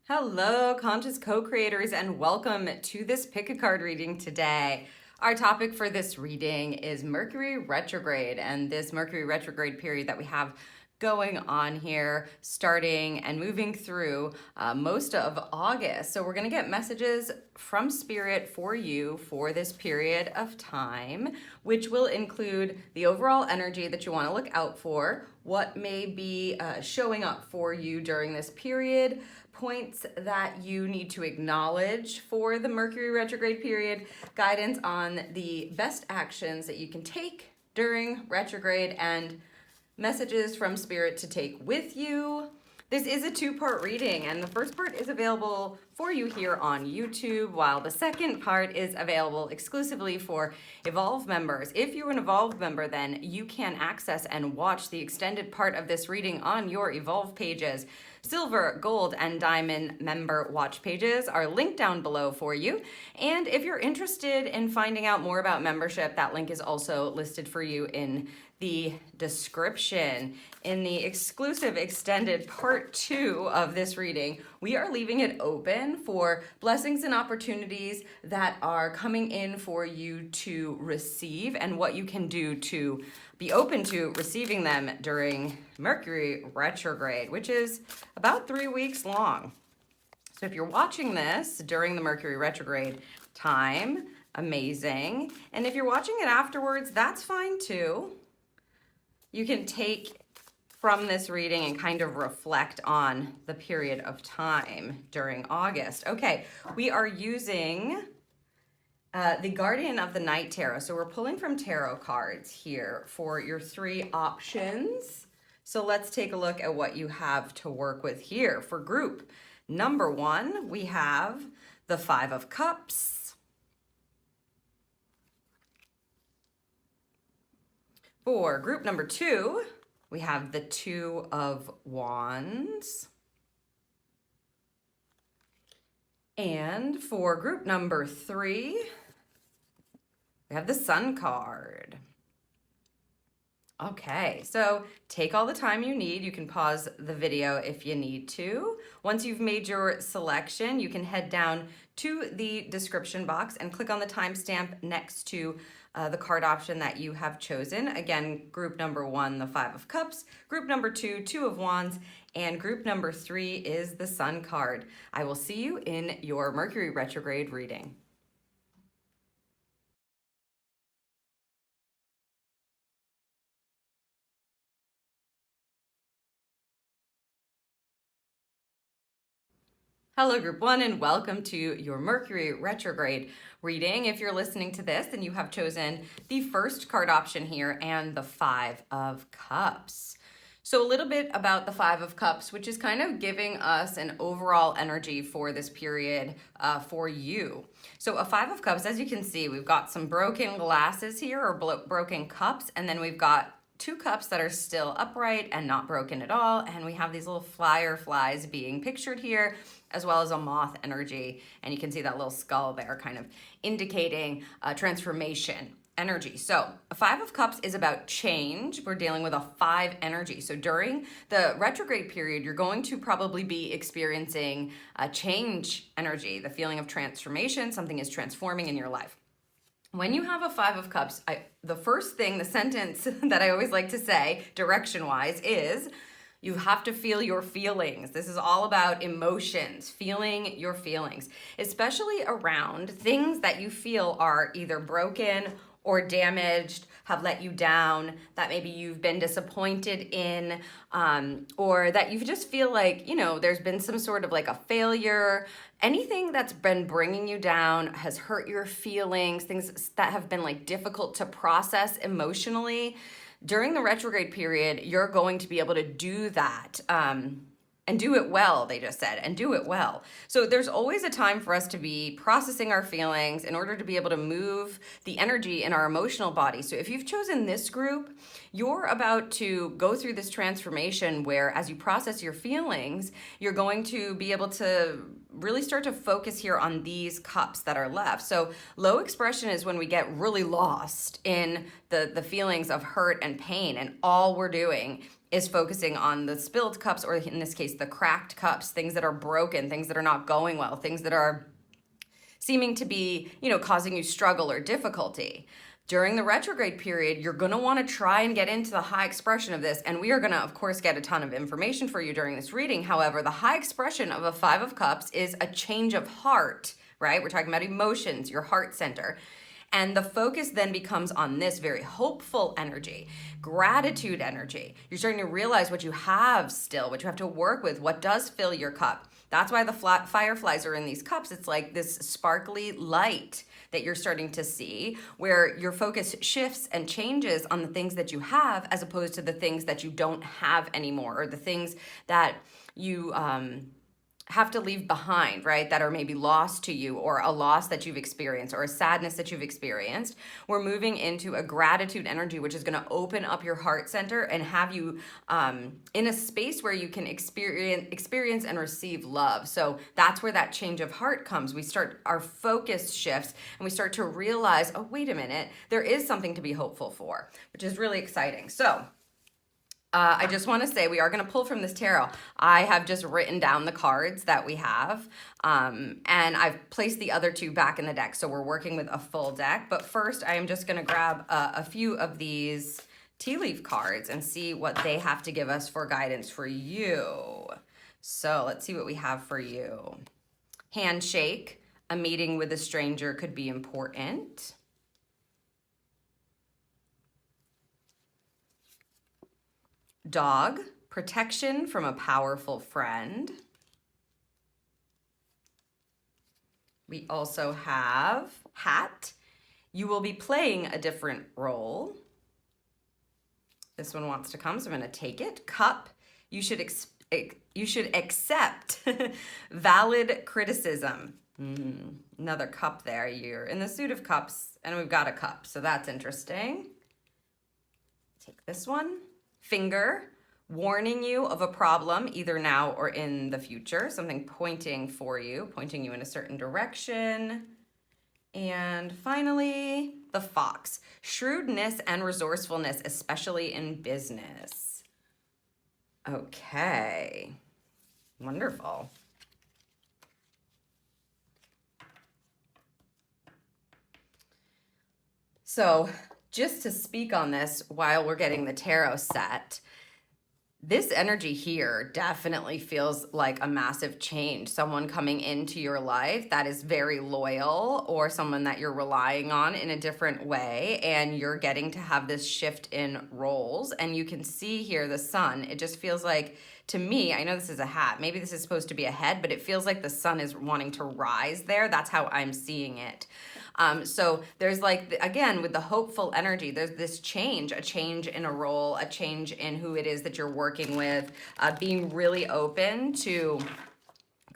Hello, conscious co-creators, and welcome to this pick a card reading today. Our topic for this reading is Mercury Retrograde, and this Mercury Retrograde period that we have going on here, starting and moving through most of August. So we're going to get messages from Spirit for you for this period of time, which will include the overall energy that you want to look out for, what may be showing up for you during this period, points that you need to acknowledge for the Mercury retrograde period, guidance on the best actions that you can take during retrograde, and messages from Spirit to take with you. This is a two-part reading, and the first part is available for you here on YouTube, while the second part is available exclusively for Evolve members. If you're an Evolve member, then you can access and watch the extended part of this reading on your Evolve pages. Silver, gold, and diamond member watch pages are linked down below for you. And if you're interested in finding out more about membership, that link is also listed for you in the description. In the exclusive extended part 2 of this reading, we are leaving it open for blessings and opportunities that are coming in for you to receive, and what you can do to be open to receiving them during Mercury retrograde, which is about 3 weeks long. So if you're watching this during the Mercury retrograde time, amazing. And if you're watching it afterwards, that's fine too. You can take from this reading and kind of reflect on the period of time during August. Okay, we are using the Guardian of the Night Tarot. So we're pulling from tarot cards here for your 3 options. So let's take a look at what you have to work with here. For group number 1, we have the 5 of Cups. For group number 2, we have the 2 of Wands. And for group number 3, we have the Sun card. Okay, so take all the time you need. You can pause the video if you need to. Once you've made your selection, you can head down to the description box and click on the timestamp next to the card option that you have chosen. Again, group number 1, the 5 of Cups, group number 2, 2 of Wands, and group number 3 is the Sun card. I will see you in your Mercury retrograde reading. Hello, group 1, and welcome to your Mercury retrograde reading. If you're listening to this, then you have chosen the first card option here and the 5 of Cups. So a little bit about the 5 of Cups, which is kind of giving us an overall energy for this period for you. So a 5 of Cups, as you can see, we've got some broken glasses here, or broken cups, and then we've got 2 cups that are still upright and not broken at all, and we have these little fireflies being pictured here, as well as a moth energy, and you can see that little skull there kind of indicating transformation energy. So a 5 of Cups is about change. We're dealing with a 5 energy. So during the retrograde period, you're going to probably be experiencing a change energy, the feeling of transformation. Something is transforming in your life. When you have a 5 of Cups, the first thing, the sentence that I always like to say, direction-wise, is you have to feel your feelings. This is all about emotions, feeling your feelings, especially around things that you feel are either broken or damaged, have let you down, that maybe you've been disappointed in, or that you just feel like, you know, there's been some sort of like a failure. Anything that's been bringing you down has hurt your feelings, things that have been like difficult to process emotionally. During the retrograde period, you're going to be able to do that. And do it well, they just said, and do it well. So there's always a time for us to be processing our feelings in order to be able to move the energy in our emotional body. So if you've chosen this group, you're about to go through this transformation where as you process your feelings, you're going to be able to really start to focus here on these cups that are left. So low expression is when we get really lost in the feelings of hurt and pain, and all we're doing is focusing on the spilled cups, or in this case, the cracked cups, things that are broken, things that are not going well, things that are seeming to be, causing you struggle or difficulty. During the retrograde period, you're going to want to try and get into the high expression of this. And we are going to, of course, get a ton of information for you during this reading. However, the high expression of a Five of Cups is a change of heart, right? We're talking about emotions, your heart center. And the focus then becomes on this very hopeful energy, gratitude energy. You're starting to realize what you have still, what you have to work with, what does fill your cup. That's why the fireflies are in these cups. It's like this sparkly light that you're starting to see, where your focus shifts and changes on the things that you have as opposed to the things that you don't have anymore, or the things that you have to leave behind, right? That are maybe lost to you, or a loss that you've experienced, or a sadness that you've experienced. We're moving into a gratitude energy, which is going to open up your heart center and have you in a space where you can experience and receive love. So that's where that change of heart comes. Our focus shifts, and we start to realize, oh, wait a minute, there is something to be hopeful for, which is really exciting. So I just want to say we are going to pull from this tarot. I have just written down the cards that we have, and I've placed the other two back in the deck. So we're working with a full deck. But first, I am just going to grab a few of these tea leaf cards and see what they have to give us for guidance for you. So let's see what we have for you. Handshake. A meeting with a stranger could be important. Dog, protection from a powerful friend. We also have hat. You will be playing a different role. This one wants to come, so I'm going to take it. Cup, you should accept valid criticism. Another cup there. You're in the suit of cups, and we've got a cup, so that's interesting. Take this one. Finger, warning you of a problem either now or in the future, something pointing you in a certain direction. And finally, the fox, shrewdness and resourcefulness, especially in business. Okay, wonderful. So just to speak on this while we're getting the tarot set, this energy here definitely feels like a massive change. Someone coming into your life that is very loyal, or someone that you're relying on in a different way, and you're getting to have this shift in roles. And you can see here the sun. It just feels like, to me, I know this is a hat. Maybe this is supposed to be a head, but it feels like the sun is wanting to rise there. That's how I'm seeing it. So there's like, again, with the hopeful energy, there's this change, a change in a role, a change in who it is that you're working with, being really open to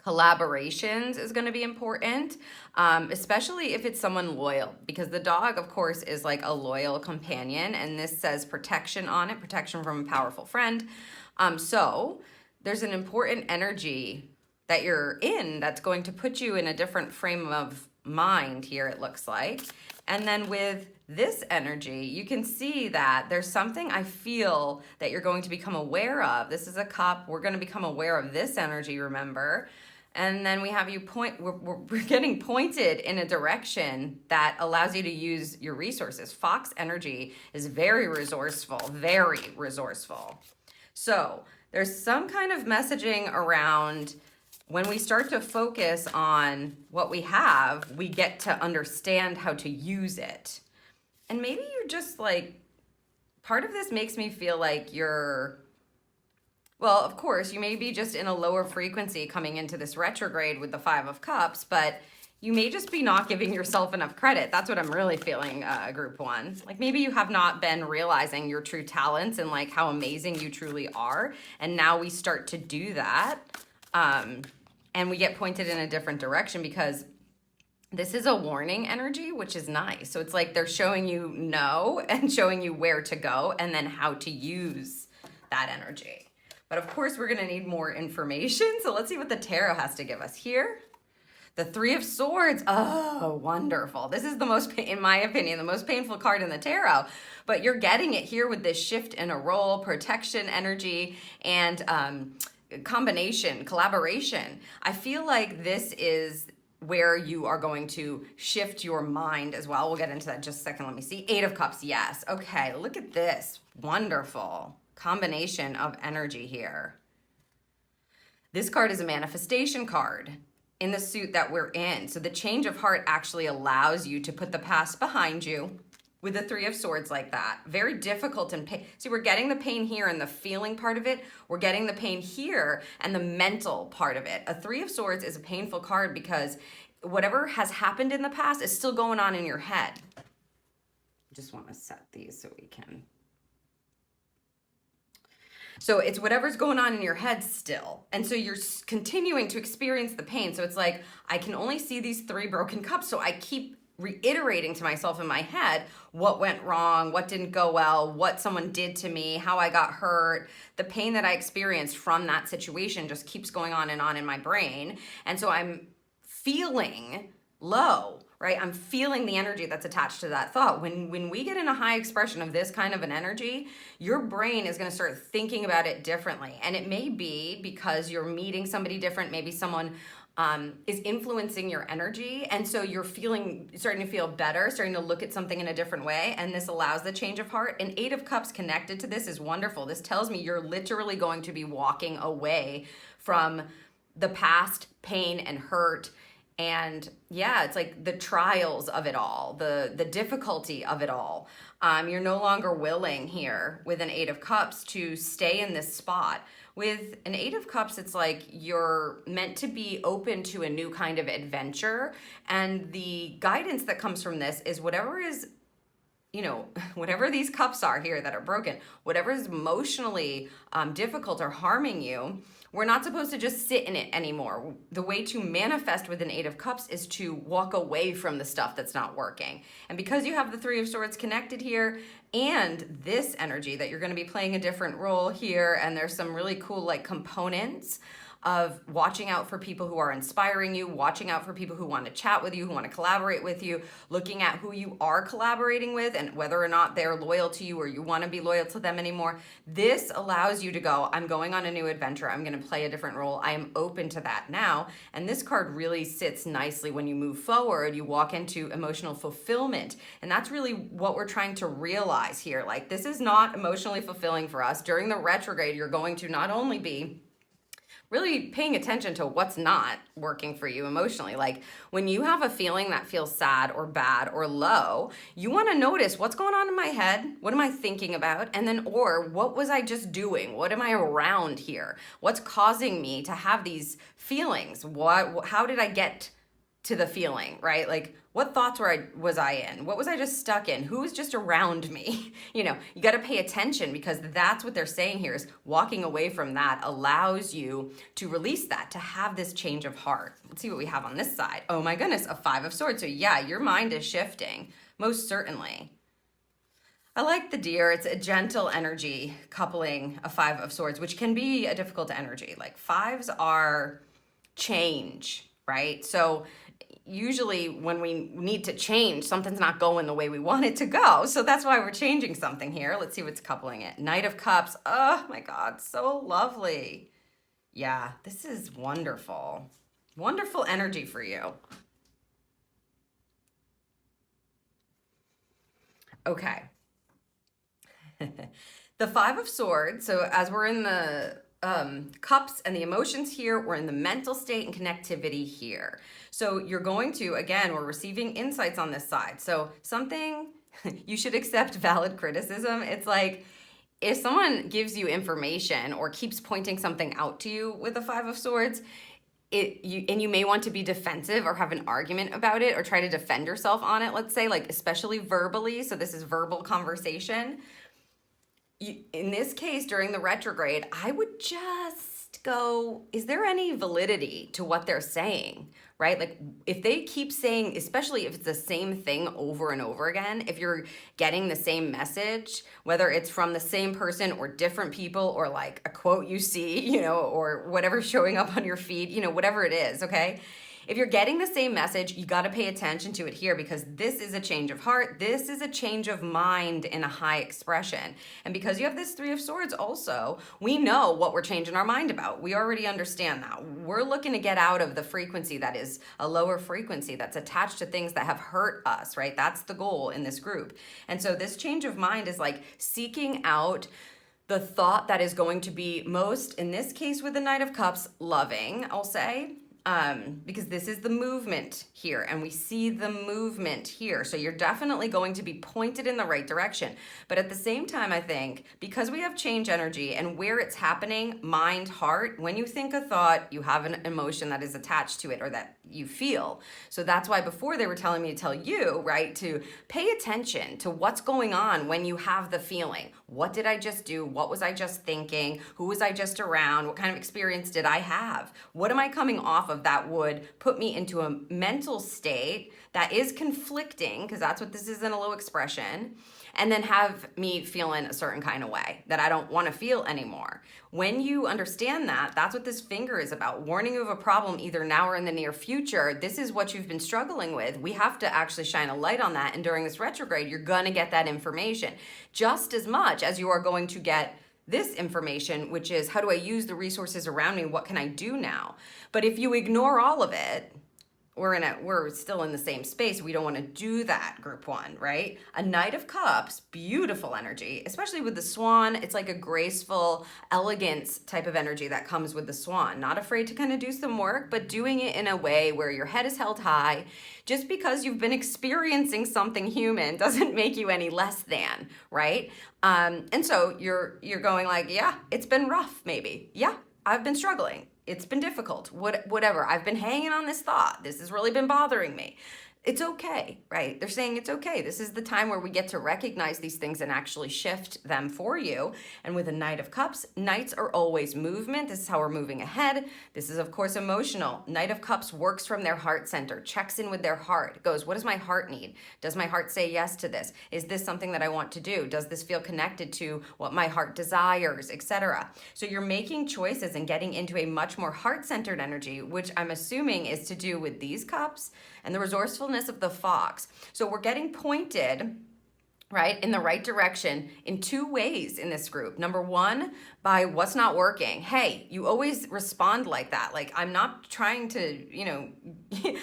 collaborations is going to be important, especially if it's someone loyal, because the dog, of course, is like a loyal companion, and this says protection on it, protection from a powerful friend. So there's an important energy that you're in that's going to put you in a different frame of mind here, it looks like. And then with this energy, you can see that there's something I feel that you're going to become aware of. This is a cup. We're going to become aware of this energy, remember? And then we have you we're getting pointed in a direction that allows you to use your resources. Fox energy is very resourceful, very resourceful. So there's some kind of messaging around when we start to focus on what we have, we get to understand how to use it. And maybe you're just like, part of this makes me feel like well, of course, you may be just in a lower frequency coming into this retrograde with the Five of Cups, but you may just be not giving yourself enough credit. That's what I'm really feeling, group one. Like maybe you have not been realizing your true talents and like how amazing you truly are. And now we start to do that. And we get pointed in a different direction because this is a warning energy, which is nice. So it's like they're showing you no and showing you where to go and then how to use that energy. But of course, we're going to need more information. So let's see what the tarot has to give us here. The Three of Swords. Oh, wonderful. This is the most, in my opinion, the most painful card in the tarot. But you're getting it here with this shift in a role, protection energy, and combination, collaboration. I feel like this is where you are going to shift your mind as well. We'll get into that in just a second. Let me see. Eight of Cups. Yes. Okay. Look at this. Wonderful combination of energy here. This card is a manifestation card in the suit that we're in. So the change of heart actually allows you to put the past behind you with the Three of Swords like that. Very difficult and pain. See, we're getting the pain here and the feeling part of it. We're getting the pain here and the mental part of it. A Three of Swords is a painful card because whatever has happened in the past is still going on in your head. Just want to set these so we can. So it's whatever's going on in your head still. And so you're continuing to experience the pain. So it's like, I can only see these three broken cups. So I keep reiterating to myself in my head what went wrong, what didn't go well, what someone did to me, how I got hurt. The pain that I experienced from that situation just keeps going on in my brain. And so I'm feeling low, right? I'm feeling the energy that's attached to that thought. When we get in a high expression of this kind of an energy, your brain is going to start thinking about it differently. And it may be because you're meeting somebody different, maybe someone is influencing your energy. And so you're starting to feel better, starting to look at something in a different way. And this allows the change of heart. And Eight of Cups connected to this is wonderful. This tells me you're literally going to be walking away from the past pain and hurt. And yeah, it's like the trials of it all, the difficulty of it all. You're no longer willing here with an Eight of Cups to stay in this spot. With an Eight of Cups, it's like you're meant to be open to a new kind of adventure. And the guidance that comes from this is whatever is, whatever these cups are here that are broken, whatever is emotionally difficult or harming you, we're not supposed to just sit in it anymore. The way to manifest with an Eight of Cups is to walk away from the stuff that's not working. And because you have the Three of Swords connected here and this energy that you're going to be playing a different role here, and there's some really cool components of watching out for people who are inspiring you, watching out for people who want to chat with you, who want to collaborate with you, looking at who you are collaborating with and whether or not they're loyal to you or you want to be loyal to them anymore. This allows you to go, I'm going on a new adventure. I'm going to play a different role. I am open to that now. And this card really sits nicely when you move forward. You walk into emotional fulfillment. And that's really what we're trying to realize here. Like, this is not emotionally fulfilling for us. During the retrograde, you're going to not only be really paying attention to what's not working for you emotionally. Like, when you have a feeling that feels sad or bad or low, you want to notice what's going on in my head. What am I thinking about? And then, or what was I just doing? What am I around here? What's causing me to have these feelings? How did I get to the feeling, right? Like, what thoughts was I in? What was I just stuck in? Who was just around me? You got to pay attention, because that's what they're saying here is walking away from that allows you to release that, to have this change of heart. Let's see what we have on this side. Oh my goodness, a Five of Swords. So yeah, your mind is shifting, most certainly. I like the Deer. It's a gentle energy coupling a Five of Swords, which can be a difficult energy. Like, fives are change, right? So usually when we need to change, something's not going the way we want it to go. So that's why we're changing something here. Let's see what's coupling it. Knight of Cups. Oh my God, so lovely. Yeah, this is wonderful. Wonderful energy for you. Okay. The Five of Swords. So as we're in the cups and the emotions here, we're in the mental state and connectivity here. So you're going to, again, we're receiving insights on this side. So something, you should accept valid criticism. It's like, if someone gives you information or keeps pointing something out to you with the Five of Swords, you may want to be defensive or have an argument about it or try to defend yourself on it, let's say, like especially verbally. So this is verbal conversation. In this case, during the retrograde, I would just go, is there any validity to what they're saying, right? Like, if they keep saying, especially if it's the same thing over and over again, if you're getting the same message, whether it's from the same person or different people or like a quote you see, or whatever's showing up on your feed, whatever it is, okay? If you're getting the same message, you got to pay attention to it here, because this is a change of heart. This is a change of mind in a high expression. And because you have this Three of Swords also, we know what we're changing our mind about. We already understand that. We're looking to get out of the frequency that is a lower frequency that's attached to things that have hurt us, right? That's the goal in this group. And so this change of mind is like seeking out the thought that is going to be most, in this case with the Knight of Cups, loving, I'll say, because this is the movement here, and we see the movement here. So you're definitely going to be pointed in the right direction. But at the same time, I think, because we have change energy and where it's happening, mind, heart, when you think a thought, you have an emotion that is attached to it or that you feel. So that's why before they were telling me to tell you, right, to pay attention to what's going on when you have the feeling. What did I just do? What was I just thinking? Who was I just around? What kind of experience did I have? What am I coming off of that would put me into a mental state that is conflicting, because that's what this is in a low expression, and then have me feeling a certain kind of way that I don't want to feel anymore. When you understand that, that's what this finger is about, warning you of a problem either now or in the near future. This is what you've been struggling with. We have to actually shine a light on that. And during this retrograde, you're going to get that information just as much as you are going to get this information, which is, how do I use the resources around me? What can I do now? But if you ignore all of it, we're still in the same space. We don't want to do that, group one, right? A Knight of Cups, beautiful energy, especially with the swan. It's like a graceful, elegance type of energy that comes with the swan. Not afraid to kind of do some work, but doing it in a way where your head is held high. Just because you've been experiencing something human doesn't make you any less than, right? And so you're going like, yeah, it's been rough, maybe. Yeah, I've been struggling. It's been difficult, whatever. I've been hanging on this thought. This has really been bothering me. It's okay, right? They're saying it's okay. This is the time where we get to recognize these things and actually shift them for you. And with a Knight of Cups, Knights are always movement. This is how we're moving ahead. This is, of course, emotional. Knight of Cups works from their heart center, checks in with their heart, goes, what does my heart need? Does my heart say yes to this? Is this something that I want to do? Does this feel connected to what my heart desires, etc.? So you're making choices and getting into a much more heart-centered energy, which I'm assuming is to do with these cups and the resourcefulness of the fox. So we're getting pointed, right, in the right direction in two ways in this group. Number one, by what's not working. Hey, you always respond like that. Like, I'm not trying to,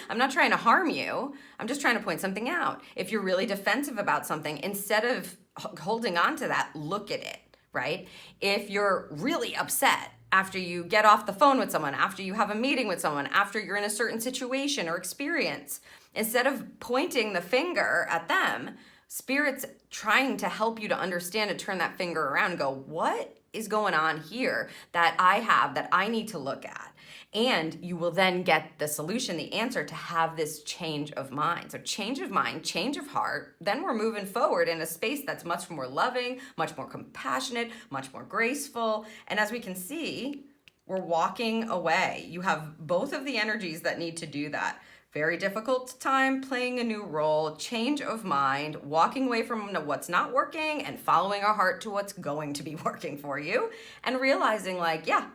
I'm not trying to harm you. I'm just trying to point something out. If you're really defensive about something, instead of holding on to that, look at it, right? If you're really upset, after you get off the phone with someone, after you have a meeting with someone, after you're in a certain situation or experience, instead of pointing the finger at them, Spirit's trying to help you to understand and turn that finger around and go, what is going on here that I have that I need to look at? And you will then get the solution, the answer, to have this change of mind. So change of mind, change of heart, then we're moving forward in a space that's much more loving, much more compassionate, much more graceful. And as we can see, we're walking away. You have both of the energies that need to do that. Very difficult time playing a new role, change of mind, walking away from what's not working and following our heart to what's going to be working for you, and realizing like, yeah,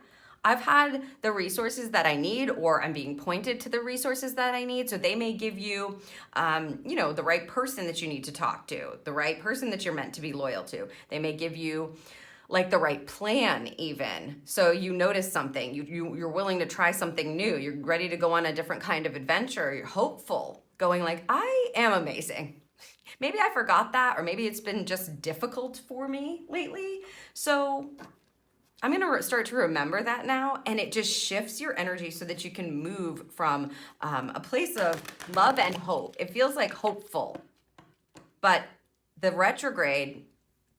I've had the resources that I need, or I'm being pointed to the resources that I need. So they may give you, the right person that you need to talk to, the right person that you're meant to be loyal to. They may give you like the right plan even. So you notice something, you're willing to try something new. You're ready to go on a different kind of adventure. You're hopeful, going like, I am amazing. Maybe I forgot that, or maybe it's been just difficult for me lately. So I'm going to start to remember that now, and it just shifts your energy so that you can move from a place of love and hope. It feels like hopeful, but the retrograde,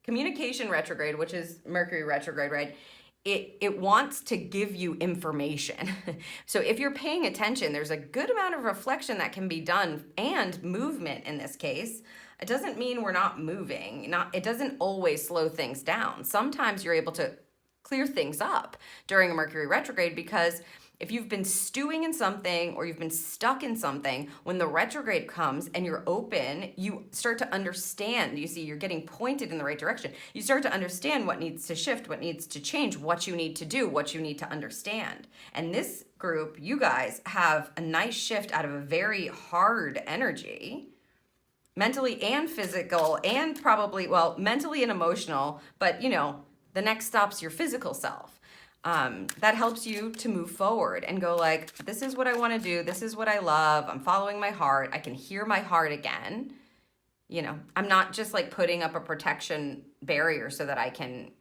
communication retrograde, which is Mercury retrograde, right? It wants to give you information. So if you're paying attention, there's a good amount of reflection that can be done, and movement in this case. It doesn't mean we're not moving. It doesn't always slow things down. Sometimes you're able to clear things up during a Mercury retrograde because if you've been stewing in something or you've been stuck in something, when the retrograde comes and you're open, you start to understand. You see, you're getting pointed in the right direction. You start to understand what needs to shift, what needs to change, what you need to do, what you need to understand. And this group, you guys have a nice shift out of a very hard energy, mentally and physical, and probably, well, mentally and emotional, but the next stop's your physical self. That helps you to move forward and go like, this is what I want to do. This is what I love. I'm following my heart. I can hear my heart again. I'm not just like putting up a protection barrier so that I can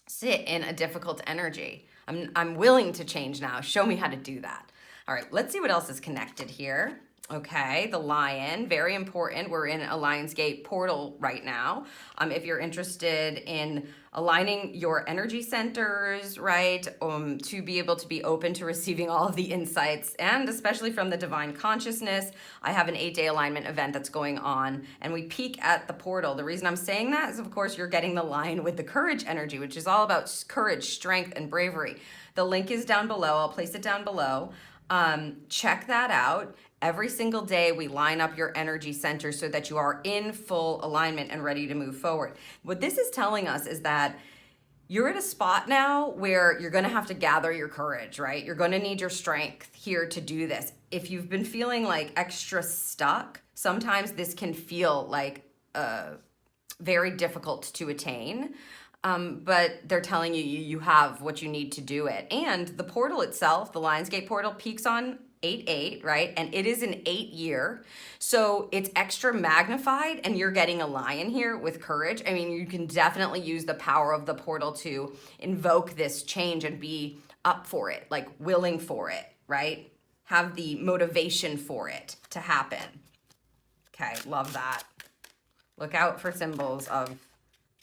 sit in a difficult energy. I'm willing to change now. Show me how to do that. All right, let's see what else is connected here. Okay, the lion, very important. We're in a Lionsgate portal right now. If you're interested in aligning your energy centers, right, to be able to be open to receiving all of the insights, and especially from the divine consciousness, I have an 8-day alignment event that's going on, and we peek at the portal. The reason I'm saying that is, of course, you're getting the lion with the courage energy, which is all about courage, strength, and bravery. The link is down below. I'll place it down below. Check that out. Every single day, we line up your energy center so that you are in full alignment and ready to move forward. What this is telling us is that you're at a spot now where you're going to have to gather your courage, right? You're going to need your strength here to do this. If you've been feeling like extra stuck, sometimes this can feel like very difficult to attain. But they're telling you have what you need to do it. And the portal itself, the Lionsgate portal, peaks on 8/8, right? And it is an 8-year. So it's extra magnified, and you're getting a lion here with courage. I mean, you can definitely use the power of the portal to invoke this change and be up for it, like willing for it, right? Have the motivation for it to happen. Okay, love that. Look out for symbols of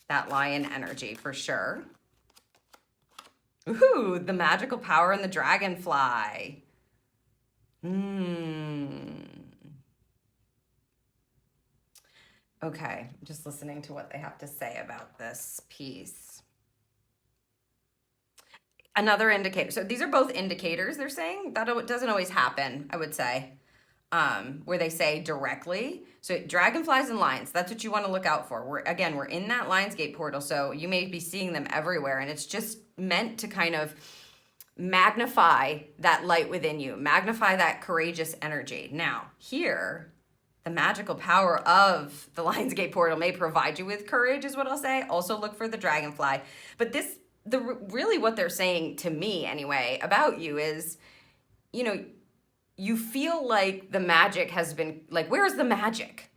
that lion energy for sure. Ooh, the magical power in the dragonfly. Okay, just listening to what they have to say about this piece. Another indicator. So these are both indicators, they're saying. That doesn't always happen, I would say, where they say directly. So dragonflies and lions, that's what you want to look out for. We're in that Lionsgate portal, so you may be seeing them everywhere, and it's just meant to kind of magnify that light within you, magnify that courageous energy. Now, here, the magical power of the Lionsgate portal may provide you with courage, is what I'll say. Also look for the dragonfly. But really what they're saying to me anyway about you is, you feel like the magic has been, like, where's the magic?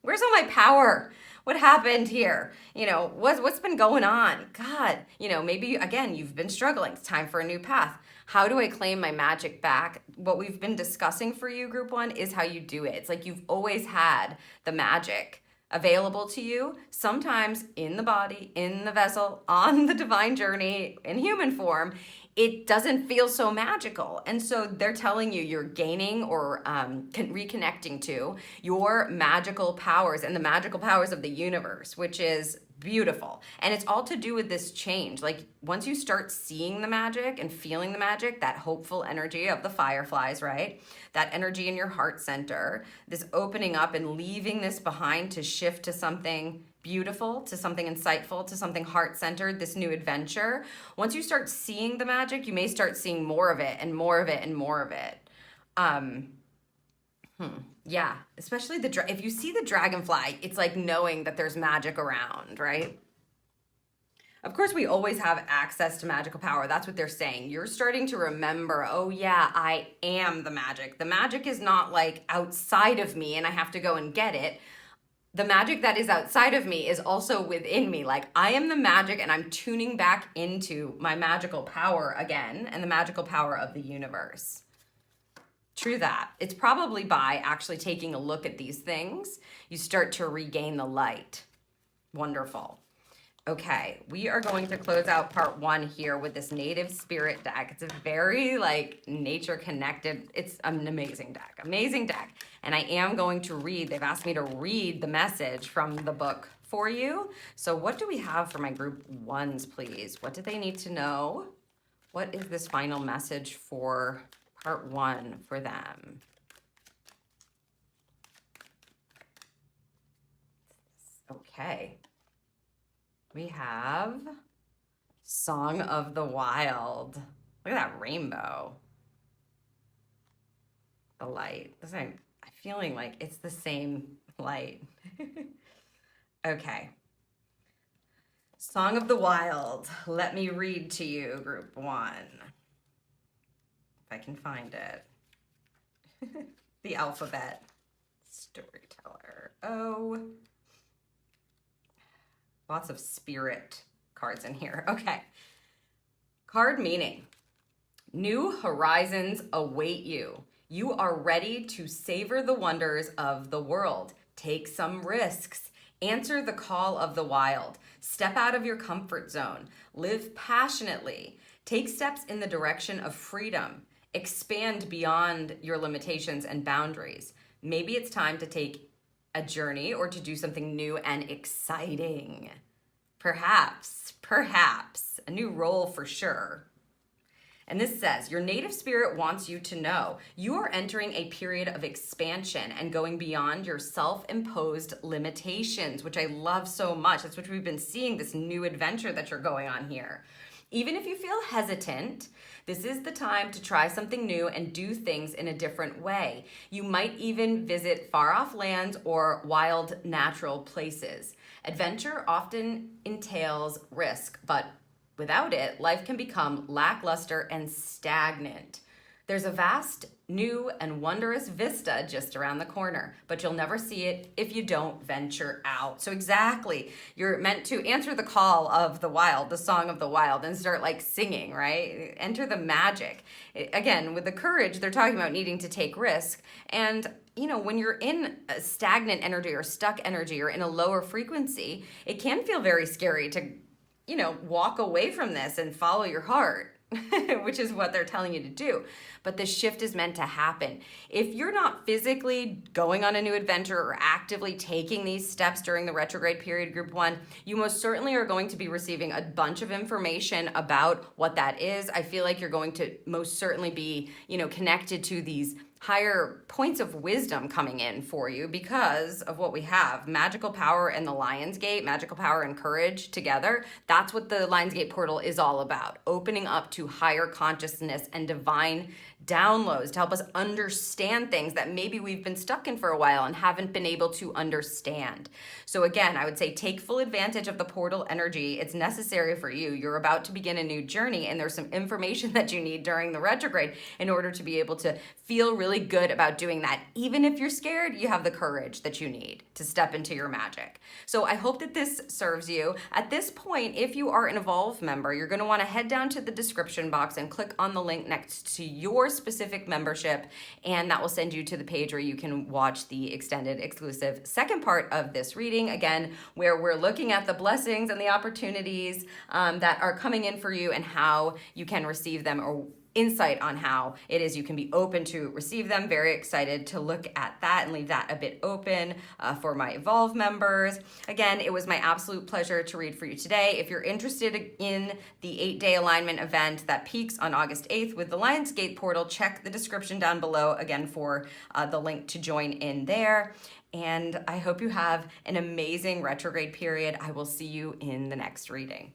Where's all my power? What happened here? What's been going on? God, maybe, again, you've been struggling. It's time for a new path. How do I claim my magic back? What we've been discussing for you, Group 1, is how you do it. It's like you've always had the magic available to you, sometimes in the body, in the vessel, on the divine journey, in human form. It doesn't feel so magical. And so they're telling you you're gaining or reconnecting to your magical powers and the magical powers of the universe, which is beautiful. And it's all to do with this change. Like, once you start seeing the magic and feeling the magic, that hopeful energy of the fireflies, right? That energy in your heart center, this opening up and leaving this behind to shift to something beautiful, to something insightful, to something heart-centered, this new adventure. Once you start seeing the magic, you may start seeing more of it and more of it and more of it. Yeah, especially if you see the dragonfly, it's like knowing that there's magic around, right? Of course, we always have access to magical power. That's what they're saying. You're starting to remember, oh yeah, I am the magic. The magic is not like outside of me and I have to go and get it. The magic that is outside of me is also within me. Like, I am the magic, and I'm tuning back into my magical power again, and the magical power of the universe. True that. It's probably by actually taking a look at these things, you start to regain the light. Wonderful. Okay, we are going to close out part 1 here with this native spirit deck. It's a very nature connected. It's an amazing deck, And I am going to read, they've asked me to read the message from the book for you. So what do we have for my group 1s, please? What do they need to know? What is this final message for part 1 for them? Okay. We have Song of the Wild. Look at that rainbow. The light. I'm feeling like it's the same light. Okay. Song of the Wild. Let me read to you, group 1. If I can find it. The alphabet. Storyteller. Oh. Lots of spirit cards in here. Okay. Card meaning. New horizons await you. You are ready to savor the wonders of the world. Take some risks. Answer the call of the wild. Step out of your comfort zone. Live passionately. Take steps in the direction of freedom. Expand beyond your limitations and boundaries. Maybe it's time to take a journey or to do something new and exciting. Perhaps, a new role for sure. And this says, your native spirit wants you to know you are entering a period of expansion and going beyond your self-imposed limitations, which I love so much. That's what we've been seeing, this new adventure that you're going on here. Even if you feel hesitant, this is the time to try something new and do things in a different way. You might even visit far-off lands or wild natural places. Adventure often entails risk, but without it, life can become lackluster and stagnant. There's a vast, new, and wondrous vista just around the corner, but you'll never see it if you don't venture out. So exactly, you're meant to answer the call of the wild, the song of the wild, and start like singing, right? Enter the magic. Again, with the courage, they're talking about needing to take risk. And you know, when you're in a stagnant energy or stuck energy or in a lower frequency, it can feel very scary to, you know, walk away from this and follow your heart, which is what they're telling you to do. But the shift is meant to happen. If you're not physically going on a new adventure or actively taking these steps during the retrograde period, group 1, you most certainly are going to be receiving a bunch of information about what that is. I feel like you're going to most certainly be, you know, connected to these higher points of wisdom coming in for you because of what we have. Magical power and the Lion's Gate, magical power and courage together. That's what the Lion's Gate portal is all about. Opening up to higher consciousness and divine downloads to help us understand things that maybe we've been stuck in for a while and haven't been able to understand. So again, I would say take full advantage of the portal energy. It's necessary for you. You're about to begin a new journey, and there's some information that you need during the retrograde in order to be able to feel really good about doing that. Even if you're scared, you have the courage that you need to step into your magic. So I hope that this serves you. At this point, if you are an Evolve member, you're going to want to head down to the description box and click on the link next to your specific membership, and that will send you to the page where you can watch the extended exclusive second part of this reading, again, where we're looking at the blessings and the opportunities that are coming in for you and how you can receive them, or insight on how it is you can be open to receive them. Very excited to look at that and leave that a bit open for my Evolve members. Again, it was my absolute pleasure to read for you today. If you're interested in the 8-day alignment event that peaks on August 8th with the Lion's Gate portal, check the description down below again for the link to join in there. And I hope you have an amazing retrograde period. I will see you in the next reading.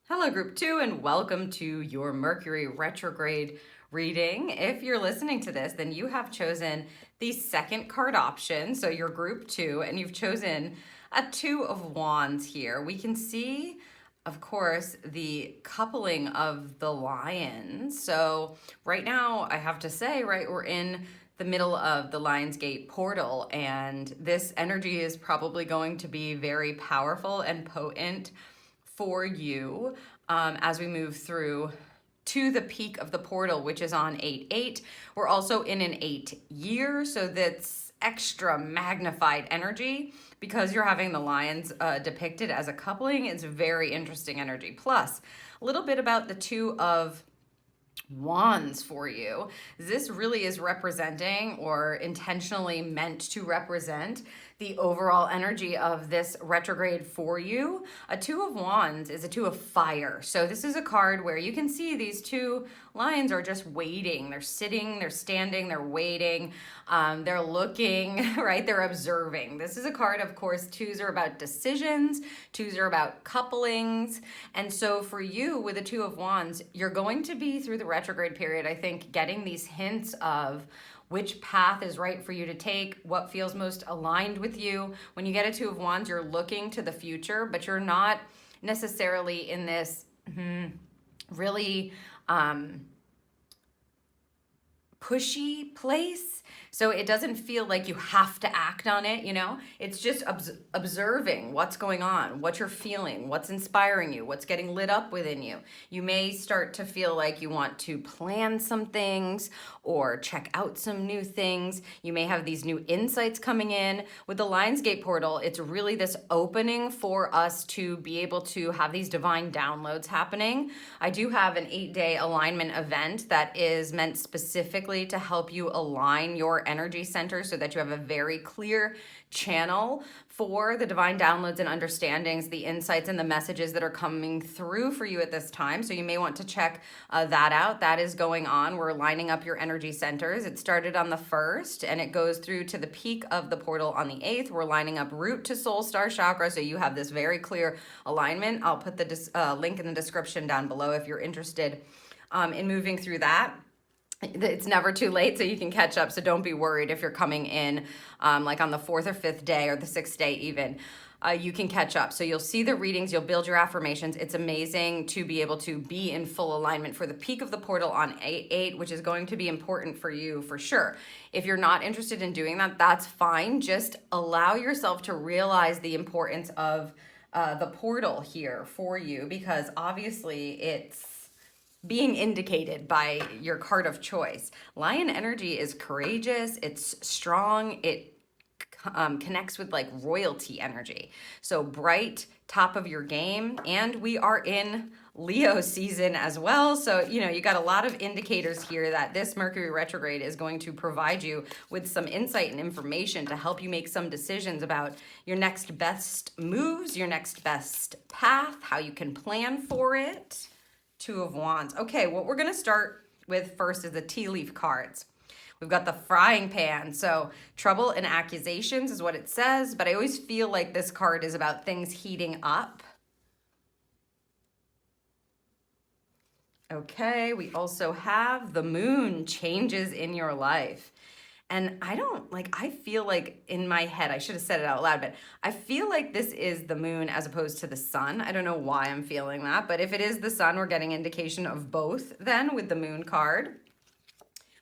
Hello, group 2, and welcome to your Mercury retrograde reading. If you're listening to this, then you have chosen the second card option, so you're group 2, and you've chosen a 2 of Wands here. We can see, of course, the coupling of the lions. So right now, I have to say, right, we're in the middle of the Lion's Gate portal, and this energy is probably going to be very powerful and potent for you as we move through to the peak of the portal, which is on 8/8. We're also in an 8 year, so that's extra magnified energy because you're having the lions depicted as a coupling. It's very interesting energy. Plus, a little bit about the 2 of Wands for you. This really is representing, or intentionally meant to represent, the overall energy of this retrograde for you. A Two of Wands is a two of fire. So this is a card where you can see these two lions are just waiting. They're sitting, they're standing, they're waiting, they're looking, right? They're observing. This is a card, of course, twos are about decisions, twos are about couplings. And so for you with the Two of Wands, you're going to be through the retrograde period, I think, getting these hints of which path is right for you to take, what feels most aligned with you. When you get a Two of Wands, you're looking to the future, but you're not necessarily in this really pushy place. So it doesn't feel like you have to act on it, you know? It's just observing what's going on, what you're feeling, what's inspiring you, what's getting lit up within you. You may start to feel like you want to plan some things or check out some new things. You may have these new insights coming in. With the Lionsgate portal, it's really this opening for us to be able to have these divine downloads happening. I do have an 8-day alignment event that is meant specifically to help you align your energy center so that you have a very clear channel for the divine downloads and understandings, the insights and the messages that are coming through for you at this time. So you may want to check that out. That is going on. We're lining up your energy centers. It started on the 1st and it goes through to the peak of the portal on the 8th. We're lining up root to soul star chakra. So you have this very clear alignment. I'll put the link in the description down below if you're interested in moving through that. It's never too late, so you can catch up. So don't be worried if you're coming in like on the 4th or 5th day or the 6th day even. You can catch up. So you'll see the readings, you'll build your affirmations. It's amazing to be able to be in full alignment for the peak of the portal on 8/8, which is going to be important for you for sure. If you're not interested in doing that, that's fine. Just allow yourself to realize the importance of the portal here for you, because obviously it's being indicated by your card of choice. Lion energy is courageous, it's strong, it connects with like royalty energy. So bright, top of your game, and we are in Leo season as well. So, you know, you got a lot of indicators here that this Mercury retrograde is going to provide you with some insight and information to help you make some decisions about your next best moves, your next best path, how you can plan for it. Two of Wands. Okay, what we're going to start with first is the tea leaf cards. We've got the frying pan. So trouble and accusations is what it says, but I always feel like this card is about things heating up. Okay, we also have the moon, changes in your life. And I feel like in my head, I should have said it out loud, but I feel like this is the moon as opposed to the sun. I don't know why I'm feeling that, but if it is the sun, we're getting indication of both then with the moon card.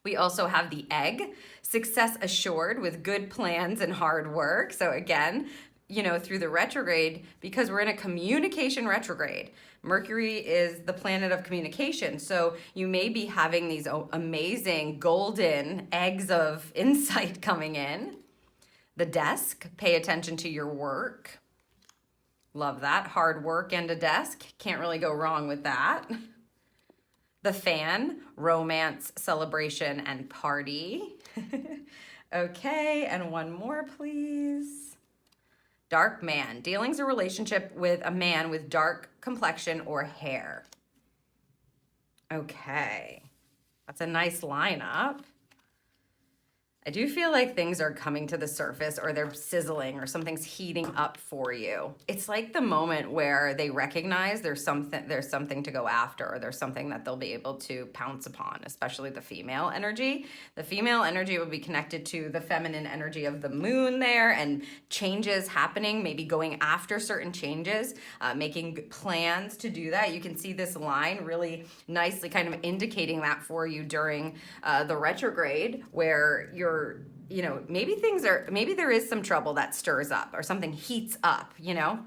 We also have the egg, success assured with good plans and hard work. So again, you know, through the retrograde, because we're in a communication retrograde, Mercury is the planet of communication. So you may be having these amazing golden eggs of insight coming in. The desk, pay attention to your work. Love that. Hard work and a desk. Can't really go wrong with that. The fan, romance, celebration, and party. Okay, and one more, please. Dark man, dealings or relationship with a man with dark complexion or hair. Okay, that's a nice lineup. I do feel like things are coming to the surface, or they're sizzling, or something's heating up for you. It's like the moment where they recognize there's something to go after, or there's something that they'll be able to pounce upon, especially the female energy. The female energy will be connected to the feminine energy of the moon there, and changes happening, maybe going after certain changes, making plans to do that. You can see this line really nicely kind of indicating that for you during the retrograde, where you know, maybe there is some trouble that stirs up or something heats up, you know.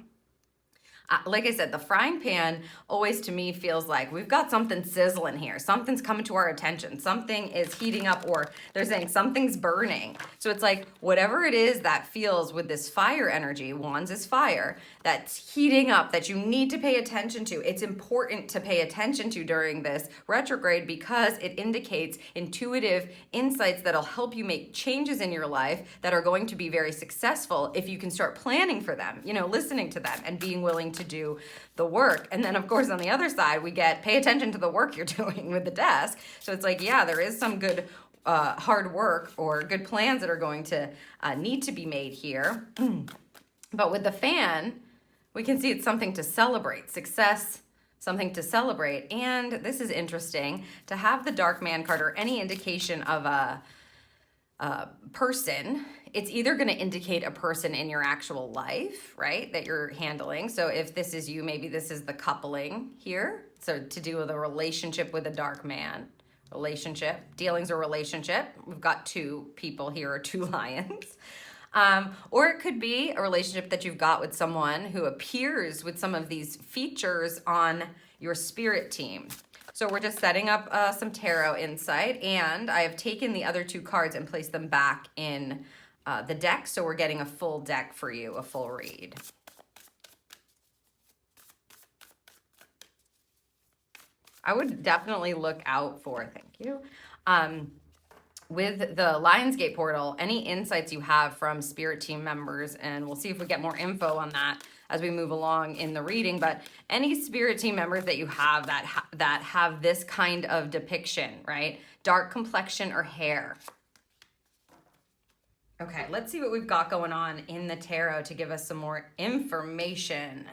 Like I said, the frying pan always to me feels like we've got something sizzling here. Something's coming to our attention. Something is heating up, or they're saying something's burning. So it's like whatever it is that feels with this fire energy, wands is fire, that's heating up, that you need to pay attention to. It's important to pay attention to during this retrograde because it indicates intuitive insights that'll help you make changes in your life that are going to be very successful if you can start planning for them, listening to them and being willing to do the work. And then of course on the other side we get pay attention to the work you're doing with the desk. So it's like, yeah, there is some good hard work or good plans that are going to need to be made here. But with the fan, we can see it's something to celebrate, success, something to celebrate. And this is interesting, to have the Dark Man card or any indication of a person, it's either going to indicate a person in your actual life, right, that you're handling. So if this is you, maybe this is the coupling here. So to do with a relationship with a dark man, relationship, dealings or relationship. We've got two people here, or two lions. Or it could be a relationship that you've got with someone who appears with some of these features on your spirit team. So we're just setting up some tarot insight, and I have taken the other two cards and placed them back in the deck. So we're getting a full deck for you, a full read. I would definitely look out for, thank you, with the Lionsgate portal, any insights you have from spirit team members, and we'll see if we get more info on that as we move along in the reading, but any spirit team members that you have that have this kind of depiction, right? Dark complexion or hair. Okay, let's see what we've got going on in the tarot to give us some more information.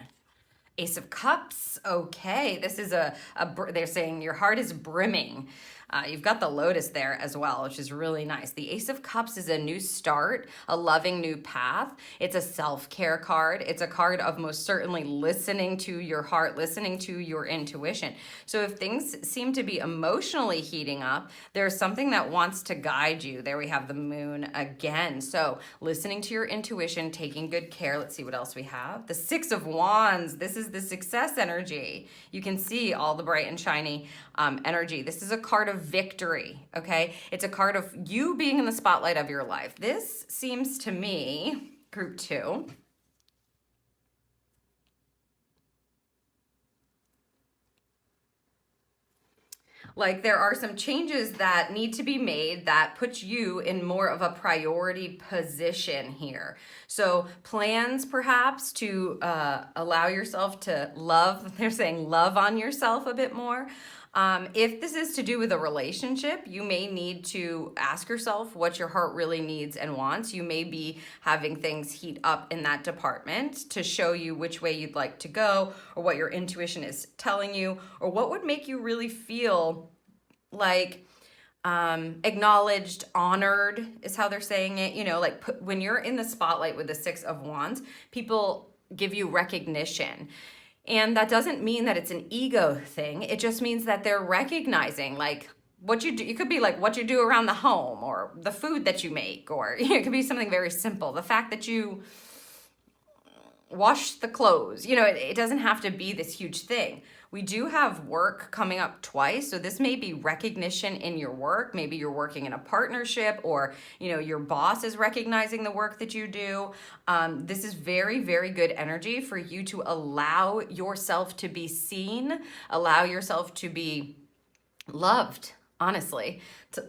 Ace of Cups. Okay, this is they're saying your heart is brimming. You've got the Lotus there as well, which is really nice. The Ace of Cups is a new start, a loving new path. It's a self-care card. It's a card of most certainly listening to your heart, listening to your intuition. So if things seem to be emotionally heating up, there's something that wants to guide you. There we have the Moon again. So listening to your intuition, taking good care. Let's see what else we have. The Six of Wands. This is the success energy. You can see all the bright and shiny energy. This is a card of victory, okay? It's a card of you being in the spotlight of your life. This seems to me, group 2, like there are some changes that need to be made that puts you in more of a priority position here. So plans perhaps to allow yourself to love, they're saying love on yourself a bit more. If this is to do with a relationship, you may need to ask yourself what your heart really needs and wants. You may be having things heat up in that department to show you which way you'd like to go, or what your intuition is telling you, or what would make you really feel like acknowledged, honored is how they're saying it. Like when you're in the spotlight with the Six of Wands, people give you recognition. And that doesn't mean that it's an ego thing. It just means that they're recognizing like what you do. It could be like what you do around the home, or the food that you make, or it could be something very simple. The fact that you wash the clothes, it doesn't have to be this huge thing. We do have work coming up twice. So this may be recognition in your work. Maybe you're working in a partnership, or, your boss is recognizing the work that you do. This is very, very good energy for you to allow yourself to be seen, allow yourself to be loved. Honestly,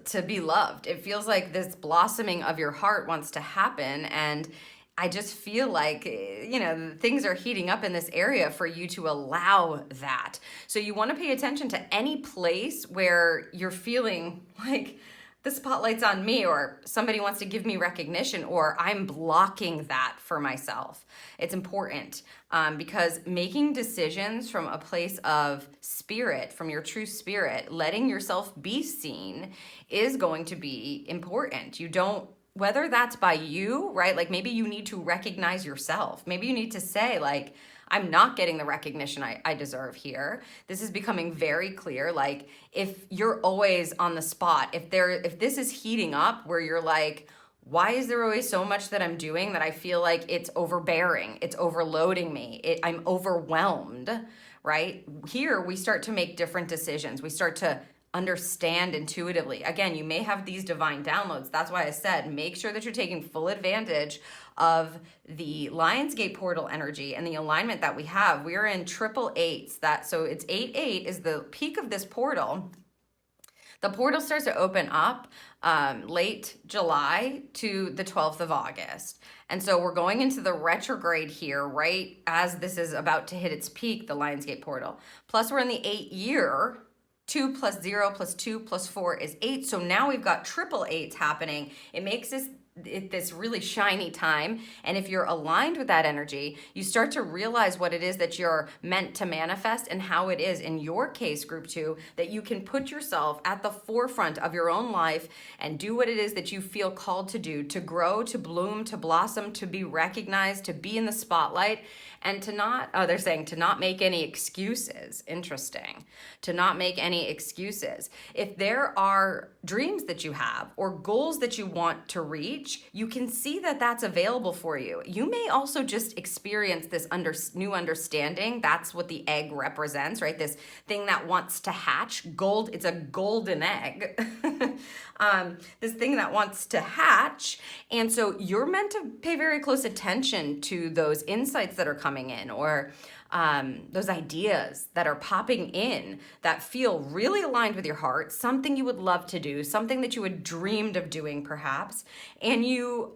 to be loved. It feels like this blossoming of your heart wants to happen, and I just feel like, things are heating up in this area for you to allow that. So you want to pay attention to any place where you're feeling like the spotlight's on me, or somebody wants to give me recognition, or I'm blocking that for myself. It's important because making decisions from a place of spirit, from your true spirit, letting yourself be seen is going to be important. Whether that's by you, right? Like maybe you need to recognize yourself. Maybe you need to say like, I'm not getting the recognition I deserve here. This is becoming very clear. Like if you're always on the spot, if this is heating up where you're like, Why is there always so much that I'm doing that I feel like it's overbearing, it's overloading me, I'm overwhelmed, right? Here we start to make different decisions. We start to understand intuitively. Again, you may have these divine downloads. That's why I said make sure that you're taking full advantage of the Lionsgate portal energy and the alignment that we have. We're in triple eights. So it's 8-8 is the peak of this portal. The portal starts to open up late July to the 12th of August. And so we're going into the retrograde here, right as this is about to hit its peak, the Lionsgate portal. Plus we're in the 8-year. 2 plus 0 plus 2 plus 4 is 8. So now we've got triple eights happening. It makes this really shiny time. And if you're aligned with that energy, you start to realize what it is that you're meant to manifest and how it is in your case, group 2, that you can put yourself at the forefront of your own life and do what it is that you feel called to do, to grow, to bloom, to blossom, to be recognized, to be in the spotlight, and to not, they're saying to not make any excuses. Interesting. To not make any excuses. If there are dreams that you have or goals that you want to reach, you can see that that's available for you. You may also just experience this new understanding. That's what the egg represents, right? This thing that wants to hatch. It's a golden egg. This thing that wants to hatch. And so you're meant to pay very close attention to those insights that are coming in, or those ideas that are popping in that feel really aligned with your heart, something you would love to do, something that you had dreamed of doing perhaps, and you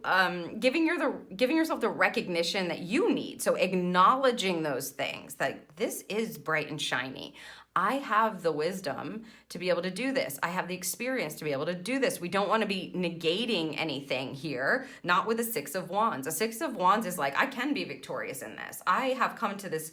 giving yourself the recognition that you need. So acknowledging those things, that this is bright and shiny. I have the wisdom to be able to do this. I have the experience to be able to do this. We don't want to be negating anything here, not with a 6 of Wands. A 6 of Wands is like, I can be victorious in this. I have come to this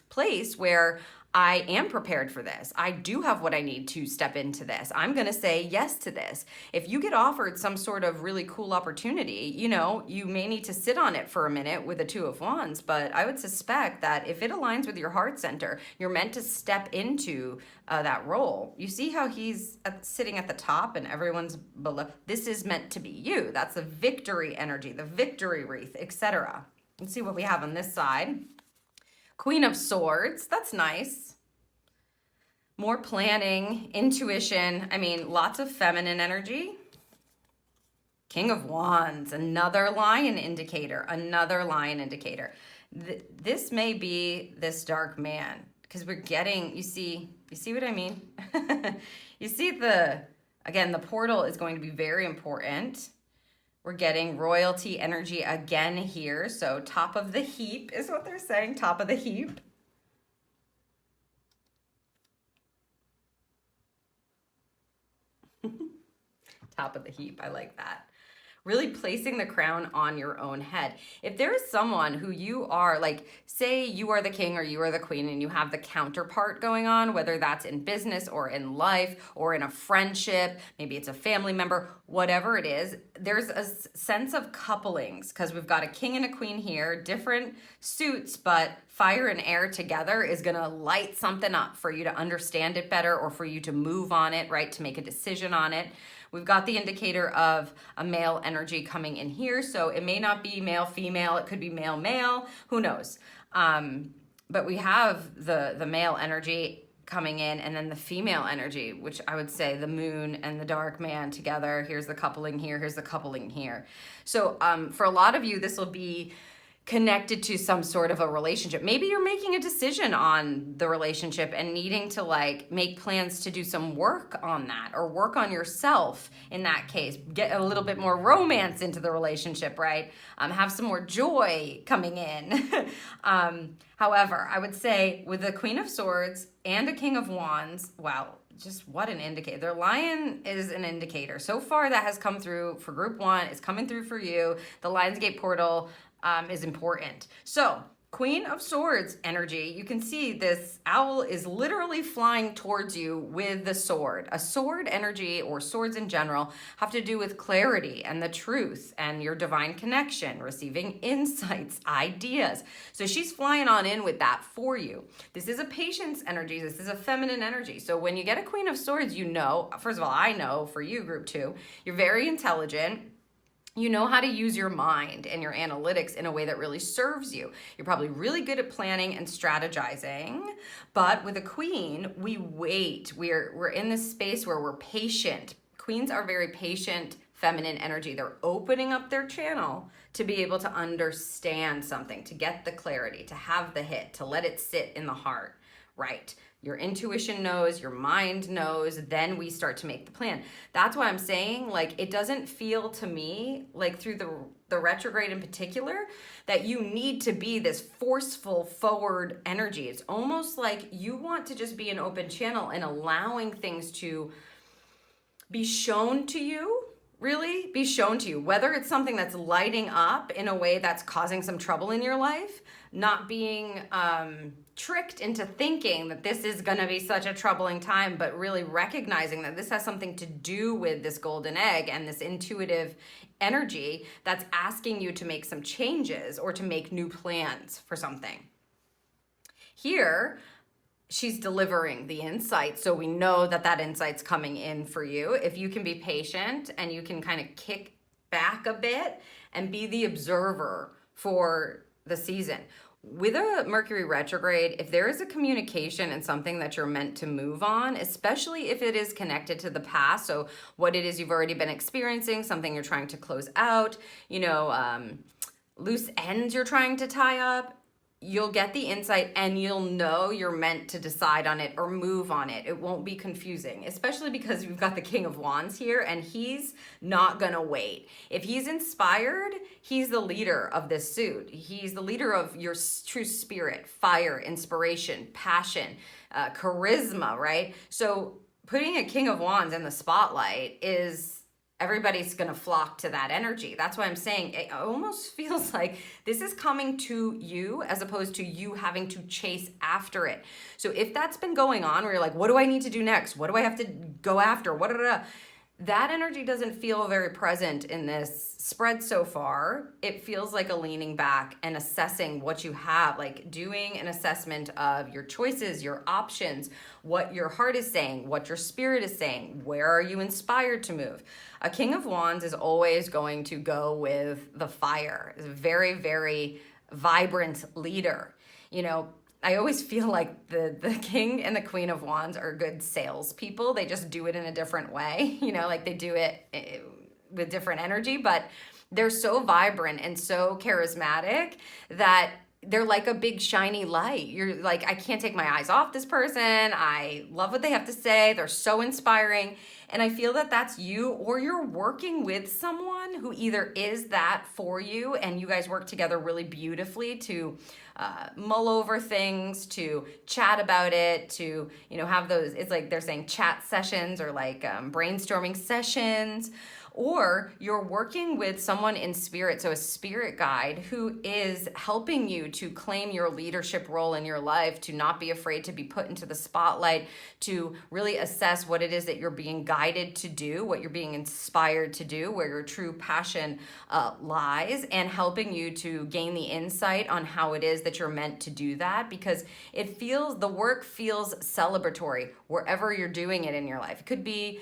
place where I am prepared for this. I do have what I need to step into this. I'm going to say yes to this. If you get offered some sort of really cool opportunity, you may need to sit on it for a minute with a 2 of Wands, but I would suspect that if it aligns with your heart center, you're meant to step into that role. You see how he's sitting at the top and everyone's below. This is meant to be you. That's the victory energy, the victory wreath, etc. Let's see what we have on this side. Queen of Swords, that's nice. More planning, intuition. Lots of feminine energy. King of Wands, another lion indicator, This may be this dark man, because we're getting, you see what I mean? You see the portal is going to be very important. We're getting royalty energy again here. So top of the heap is what they're saying, top of the heap. Top of the heap, I like that. Really placing the crown on your own head. If there is someone who you are, like, say you are the king or you are the queen and you have the counterpart going on, whether that's in business or in life or in a friendship, maybe it's a family member, whatever it is, there's a sense of couplings, because we've got a king and a queen here, different suits, but fire and air together is going to light something up for you to understand it better or for you to move on it, right? To make a decision on it. We've got the indicator of a male energy coming in here. So it may not be male, female. It could be male, male. Who knows? But we have the male energy coming in, and then the female energy, which I would say the moon and the dark man together. Here's the coupling here. Here's the coupling here. So for a lot of you, this will be connected to some sort of a relationship. Maybe you're making a decision on the relationship and needing to make plans to do some work on that, or work on yourself in that case. Get a little bit more romance into the relationship, right? Have some more joy coming in. However, I would say with the Queen of Swords and a King of Wands, wow, just what an indicator. Their lion is an indicator. So far that has come through for group 1. It's coming through for you. The Lionsgate portal is important. So Queen of Swords energy, you can see this owl is literally flying towards you with the sword. A sword energy, or swords in general, have to do with clarity and the truth and your divine connection, receiving insights, ideas. So she's flying on in with that for you. This is a patience energy. This is a feminine energy. So when you get a Queen of Swords, first of all, I know for you, group 2, you're very intelligent. You know how to use your mind and your analytics in a way that really serves you. You're probably really good at planning and strategizing, but with a queen, we wait. We're in this space where we're patient. Queens are very patient, feminine energy. They're opening up their channel to be able to understand something, to get the clarity, to have the hit, to let it sit in the heart, right? Your intuition knows, your mind knows, then we start to make the plan. That's why I'm saying, like, it doesn't feel to me, like through the retrograde in particular, that you need to be this forceful forward energy. It's almost like you want to just be an open channel and allowing things to be shown to you, really be shown to you, whether it's something that's lighting up in a way that's causing some trouble in your life, not being tricked into thinking that this is going to be such a troubling time, but really recognizing that this has something to do with this golden egg and this intuitive energy that's asking you to make some changes or to make new plans for something. Here, she's delivering the insight, so we know that that insight's coming in for you. If you can be patient and you can kind of kick back a bit and be the observer for the season. With a Mercury retrograde, if there is a communication and something that you're meant to move on, especially if it is connected to the past, so what it is you've already been experiencing, something you're trying to close out, loose ends you're trying to tie up, you'll get the insight and you'll know you're meant to decide on it or move on it. It won't be confusing, especially because we've got the King of Wands here and he's not gonna wait. If he's inspired, he's the leader of this suit. He's the leader of your true spirit, fire, inspiration, passion, charisma, right? So putting a King of Wands in the spotlight is everybody's going to flock to that energy. That's why I'm saying it almost feels like this is coming to you as opposed to you having to chase after it. So if that's been going on where you're like, what do I need to do next? What do I have to go after? That energy doesn't feel very present in this spread so far. It feels like a leaning back and assessing what you have, like doing an assessment of your choices, your options, what your heart is saying, what your spirit is saying, where are you inspired to move? A King of Wands is always going to go with the fire. It's a very, very vibrant leader. I always feel like the King and the Queen of Wands are good salespeople. They just do it in a different way, like they do it with different energy, but they're so vibrant and so charismatic that they're like a big shiny light. You're like, I can't take my eyes off this person. I love what they have to say. They're so inspiring. And I feel that that's you, or you're working with someone who either is that for you and you guys work together really beautifully to mull over things, to chat about it, to, have those, it's like they're saying chat sessions or like brainstorming sessions. Or you're working with someone in spirit, so a spirit guide who is helping you to claim your leadership role in your life, to not be afraid to be put into the spotlight, to really assess what it is that you're being guided to do, what you're being inspired to do, where your true passion lies, and helping you to gain the insight on how it is that you're meant to do that, because the work feels celebratory wherever you're doing it in your life. It could be,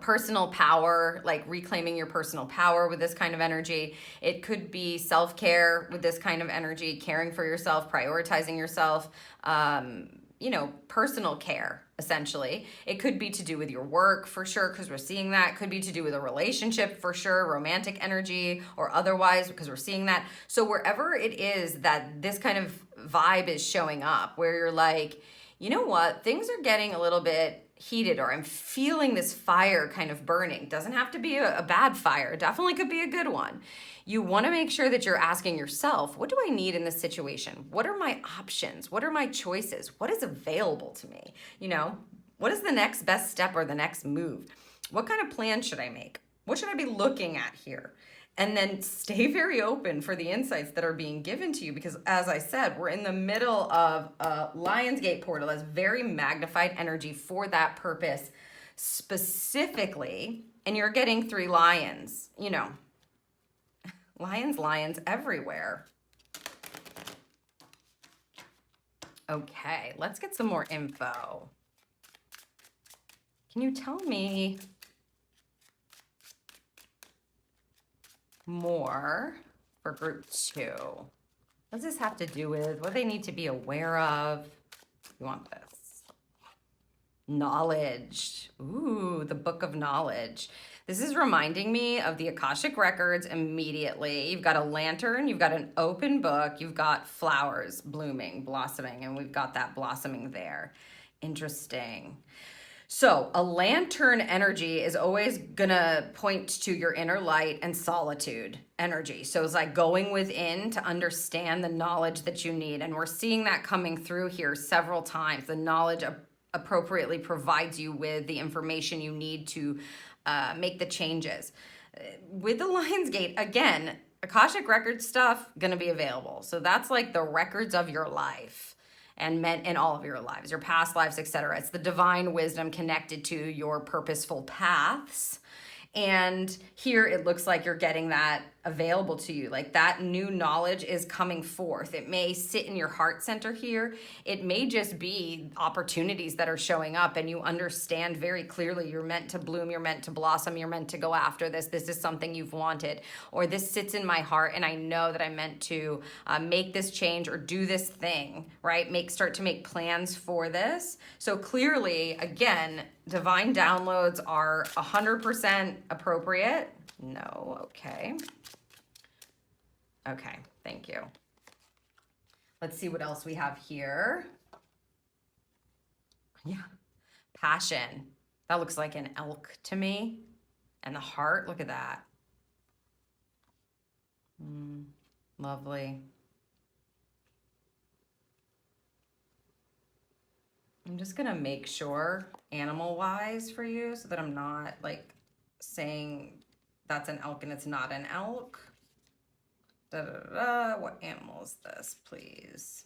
personal power, like reclaiming your personal power with this kind of energy. It could be self-care with this kind of energy, caring for yourself, prioritizing yourself, personal care, essentially. It could be to do with your work for sure, because we're seeing that. It could be to do with a relationship for sure, romantic energy or otherwise, because we're seeing that. So wherever it is that this kind of vibe is showing up, where you're like, you know what, things are getting a little bit heated, or I'm feeling this fire kind of burning. Doesn't have to be a bad fire. Definitely could be a good one. You want to make sure that you're asking yourself, what do I need in this situation? What are my options? What are my choices? What is available to me? What is the next best step or the next move? What kind of plan should I make? What should I be looking at here? And then stay very open for the insights that are being given to you, because as I said, we're in the middle of a Lionsgate portal as very magnified energy for that purpose specifically. And you're getting 3 lions, lions everywhere. Okay, let's get some more info. Can you tell me more for group 2? What does this have to do with? What do they need to be aware of? You want this. Knowledge. Ooh, the Book of Knowledge. This is reminding me of the Akashic Records immediately. You've got a lantern, you've got an open book, you've got flowers blooming, blossoming, and we've got that blossoming there. Interesting. So a lantern energy is always gonna point to your inner light and solitude energy. So it's like going within to understand the knowledge that you need. And we're seeing that coming through here several times. The knowledge appropriately provides you with the information you need to make the changes. With the Lion's Gate, again, Akashic Record stuff gonna be available. So that's like the records of your life and meant in all of your lives, your past lives, etc. It's the divine wisdom connected to your purposeful paths. And here it looks like you're getting that available to you. Like that new knowledge is coming forth. It may sit in your heart center here. It may just be opportunities that are showing up and you understand very clearly you're meant to bloom, you're meant to blossom, you're meant to go after this. This is something you've wanted, or this sits in my heart and I know that I'm meant to make this change or do this thing, right? Start to make plans for this. So clearly, again, divine downloads are 100% appropriate. No, okay. Okay, thank you. Let's see what else we have here. Yeah, passion. That looks like an elk to me. And the heart, look at that. Lovely. I'm just gonna make sure animal-wise for you so that I'm not like saying that's an elk and it's not an elk. Da, da, da, da. What animal is this, please?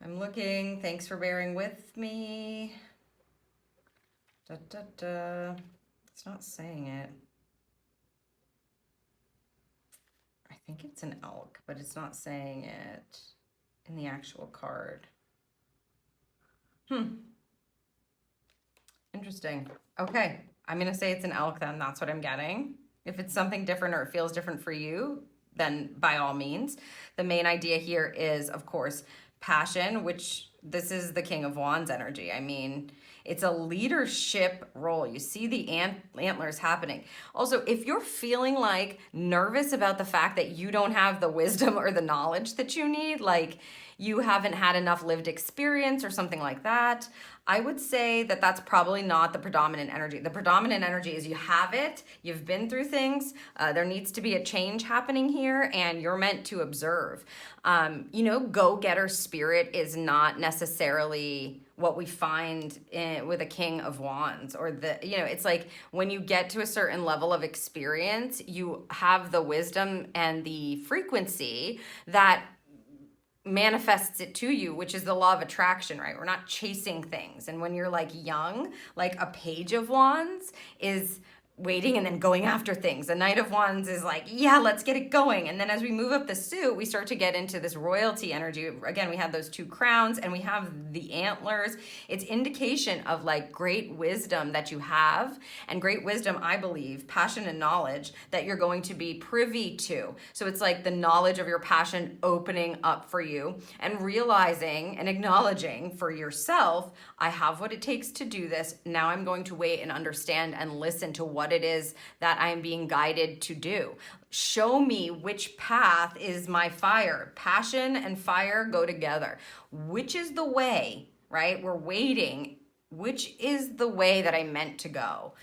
I'm looking. Thanks for bearing with me. Da, da, da. It's not saying it. I think it's an elk, but it's not saying it in the actual card. Interesting. Okay, I'm gonna say it's an elk then. That's what I'm getting. If it's something different or it feels different for you, then by all means. The main idea here is, of course, passion, which this is the King of Wands energy. I mean, it's a leadership role. You see the antlers happening. Also, if you're feeling like nervous about the fact that you don't have the wisdom or the knowledge that you need, like you haven't had enough lived experience or something like that, I would say that that's probably not the predominant energy. The predominant energy is you have it, you've been through things, there needs to be a change happening here, and you're meant to observe. Go-getter spirit is not necessarily what we find with a King of Wands, or it's like when you get to a certain level of experience, you have the wisdom and the frequency that manifests it to you, which is the law of attraction, right? We're not chasing things. And when you're like young, like a Page of Wands is waiting and then going after things. A Knight of Wands is like, yeah, let's get it going. And then as we move up the suit, we start to get into this royalty energy. Again, we have those two crowns and we have the antlers. It's indication of like great wisdom that you have, and great wisdom, I believe, passion and knowledge that you're going to be privy to. So it's like the knowledge of your passion opening up for you and realizing and acknowledging for yourself, I have what it takes to do this. Now I'm going to wait and understand and listen to what it is that I am being guided to do. Show me which path is my fire. Passion and fire go together. Which is the way, right? We're waiting. Which is the way that I meant to go?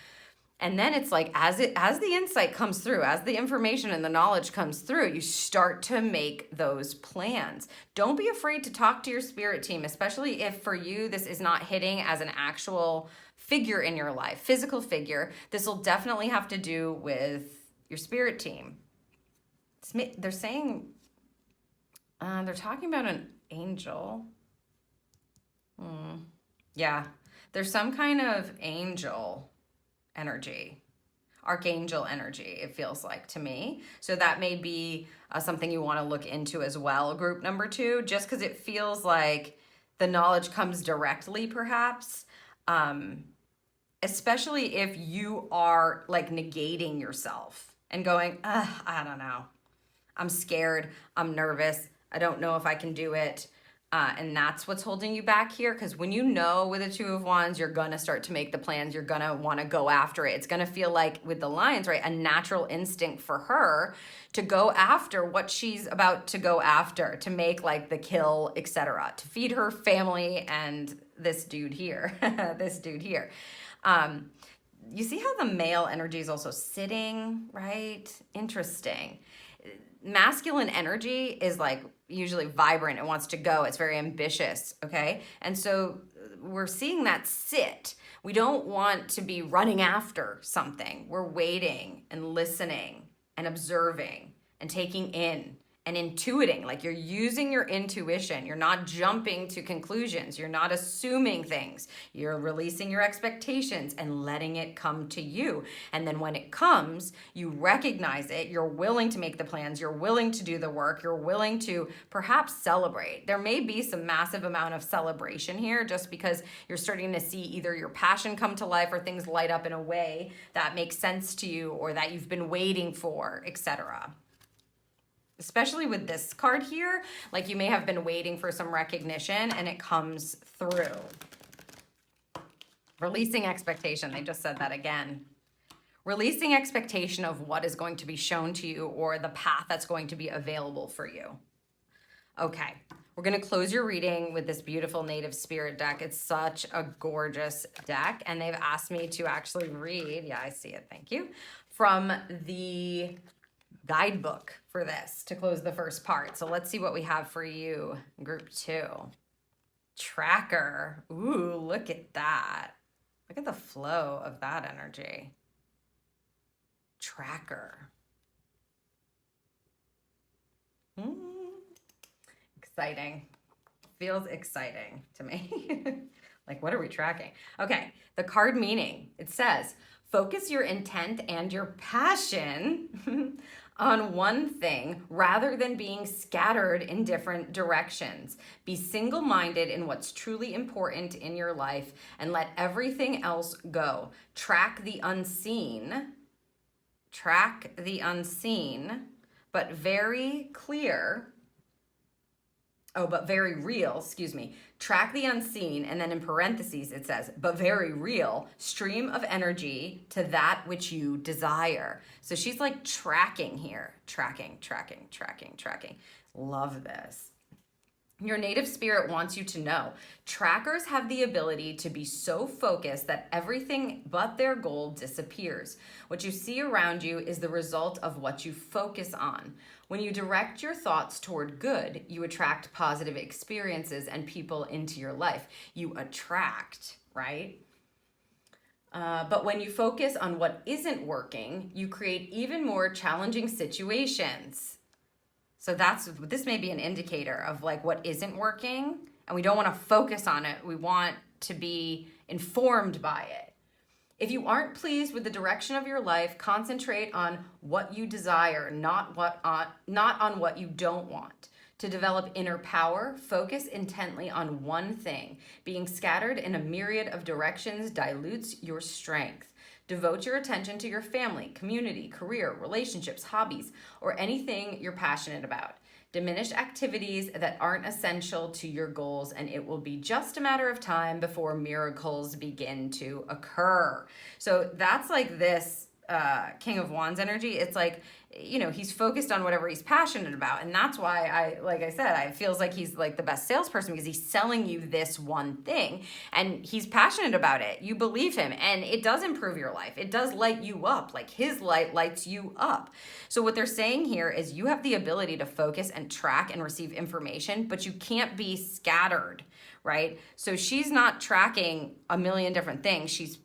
And then it's like, as the insight comes through, as the information and the knowledge comes through, you start to make those plans. Don't be afraid to talk to your spirit team, especially if for you, this is not hitting as an actual figure in your life, physical figure. This will definitely have to do with your spirit team. They're saying, they're talking about an angel. Yeah, there's some kind of angel energy, archangel energy, it feels like to me. So that may be something you want to look into as well, group number 2, just because it feels like the knowledge comes directly, perhaps. especially if you are like negating yourself and going, I don't know. I'm scared. I'm nervous. I don't know if I can do it. And that's what's holding you back here. Because when you know with the Two of Wands, you're going to start to make the plans. You're going to want to go after it. It's going to feel like with the Lions, right? A natural instinct for her to go after what she's about to go after, to make like the kill, etc., to feed her family and this dude here, this dude here. You see how the male energy is also sitting, right? Interesting. Masculine energy is like usually vibrant. It wants to go. It's very ambitious. Okay. And so we're seeing that sit. We don't want to be running after something. We're waiting and listening and observing and taking in and intuiting. Like you're using your intuition. You're not jumping to conclusions. You're not assuming things. You're releasing your expectations and letting it come to you. And then when it comes, you recognize it. You're willing to make the plans. You're willing to do the work. You're willing to perhaps celebrate. There may be some massive amount of celebration here just because you're starting to see either your passion come to life or things light up in a way that makes sense to you or that you've been waiting for, etc. Especially with this card here, like you may have been waiting for some recognition and it comes through. Releasing expectation, they just said that again. Releasing expectation of what is going to be shown to you or the path that's going to be available for you. Okay, we're gonna close your reading with this beautiful Native Spirit deck. It's such a gorgeous deck and they've asked me to actually read, yeah, I see it, thank you, from the guidebook for this to close the first part. So let's see what we have for you, group 2. Tracker. Ooh, look at that. Look at the flow of that energy. Tracker. Exciting. Feels exciting to me. Like, what are we tracking? Okay, the card meaning. It says, focus your intent and your passion on one thing rather than being scattered in different directions. Be single-minded in what's truly important in your life and let everything else go. Track the unseen, but very clear. But very real, excuse me. Track the unseen, and then in parentheses it says, but very real, stream of energy to that which you desire. So she's like tracking here. Tracking. Love this. Your native spirit wants you to know, trackers have the ability to be so focused that everything but their goal disappears. What you see around you is the result of what you focus on. When you direct your thoughts toward good, you attract positive experiences and people into your life. You attract, right? But when you focus on what isn't working, you create even more challenging situations. So this may be an indicator of like what isn't working, and we don't want to focus on it. We want to be informed by it. If you aren't pleased with the direction of your life, concentrate on what you desire, not on what you don't want. To develop inner power, focus intently on one thing. Being scattered in a myriad of directions dilutes your strength. Devote your attention to your family, community, career, relationships, hobbies, or anything you're passionate about. Diminish activities that aren't essential to your goals, and it will be just a matter of time before miracles begin to occur. So that's like this King of Wands energy. It's like, you know, he's focused on whatever he's passionate about. And that's why like I said, it feels like he's like the best salesperson because he's selling you this one thing and he's passionate about it. You believe him and it does improve your life. It does light you up. Like his light lights you up. So what they're saying here is you have the ability to focus and track and receive information, but you can't be scattered, right? So she's not tracking a million different things. She's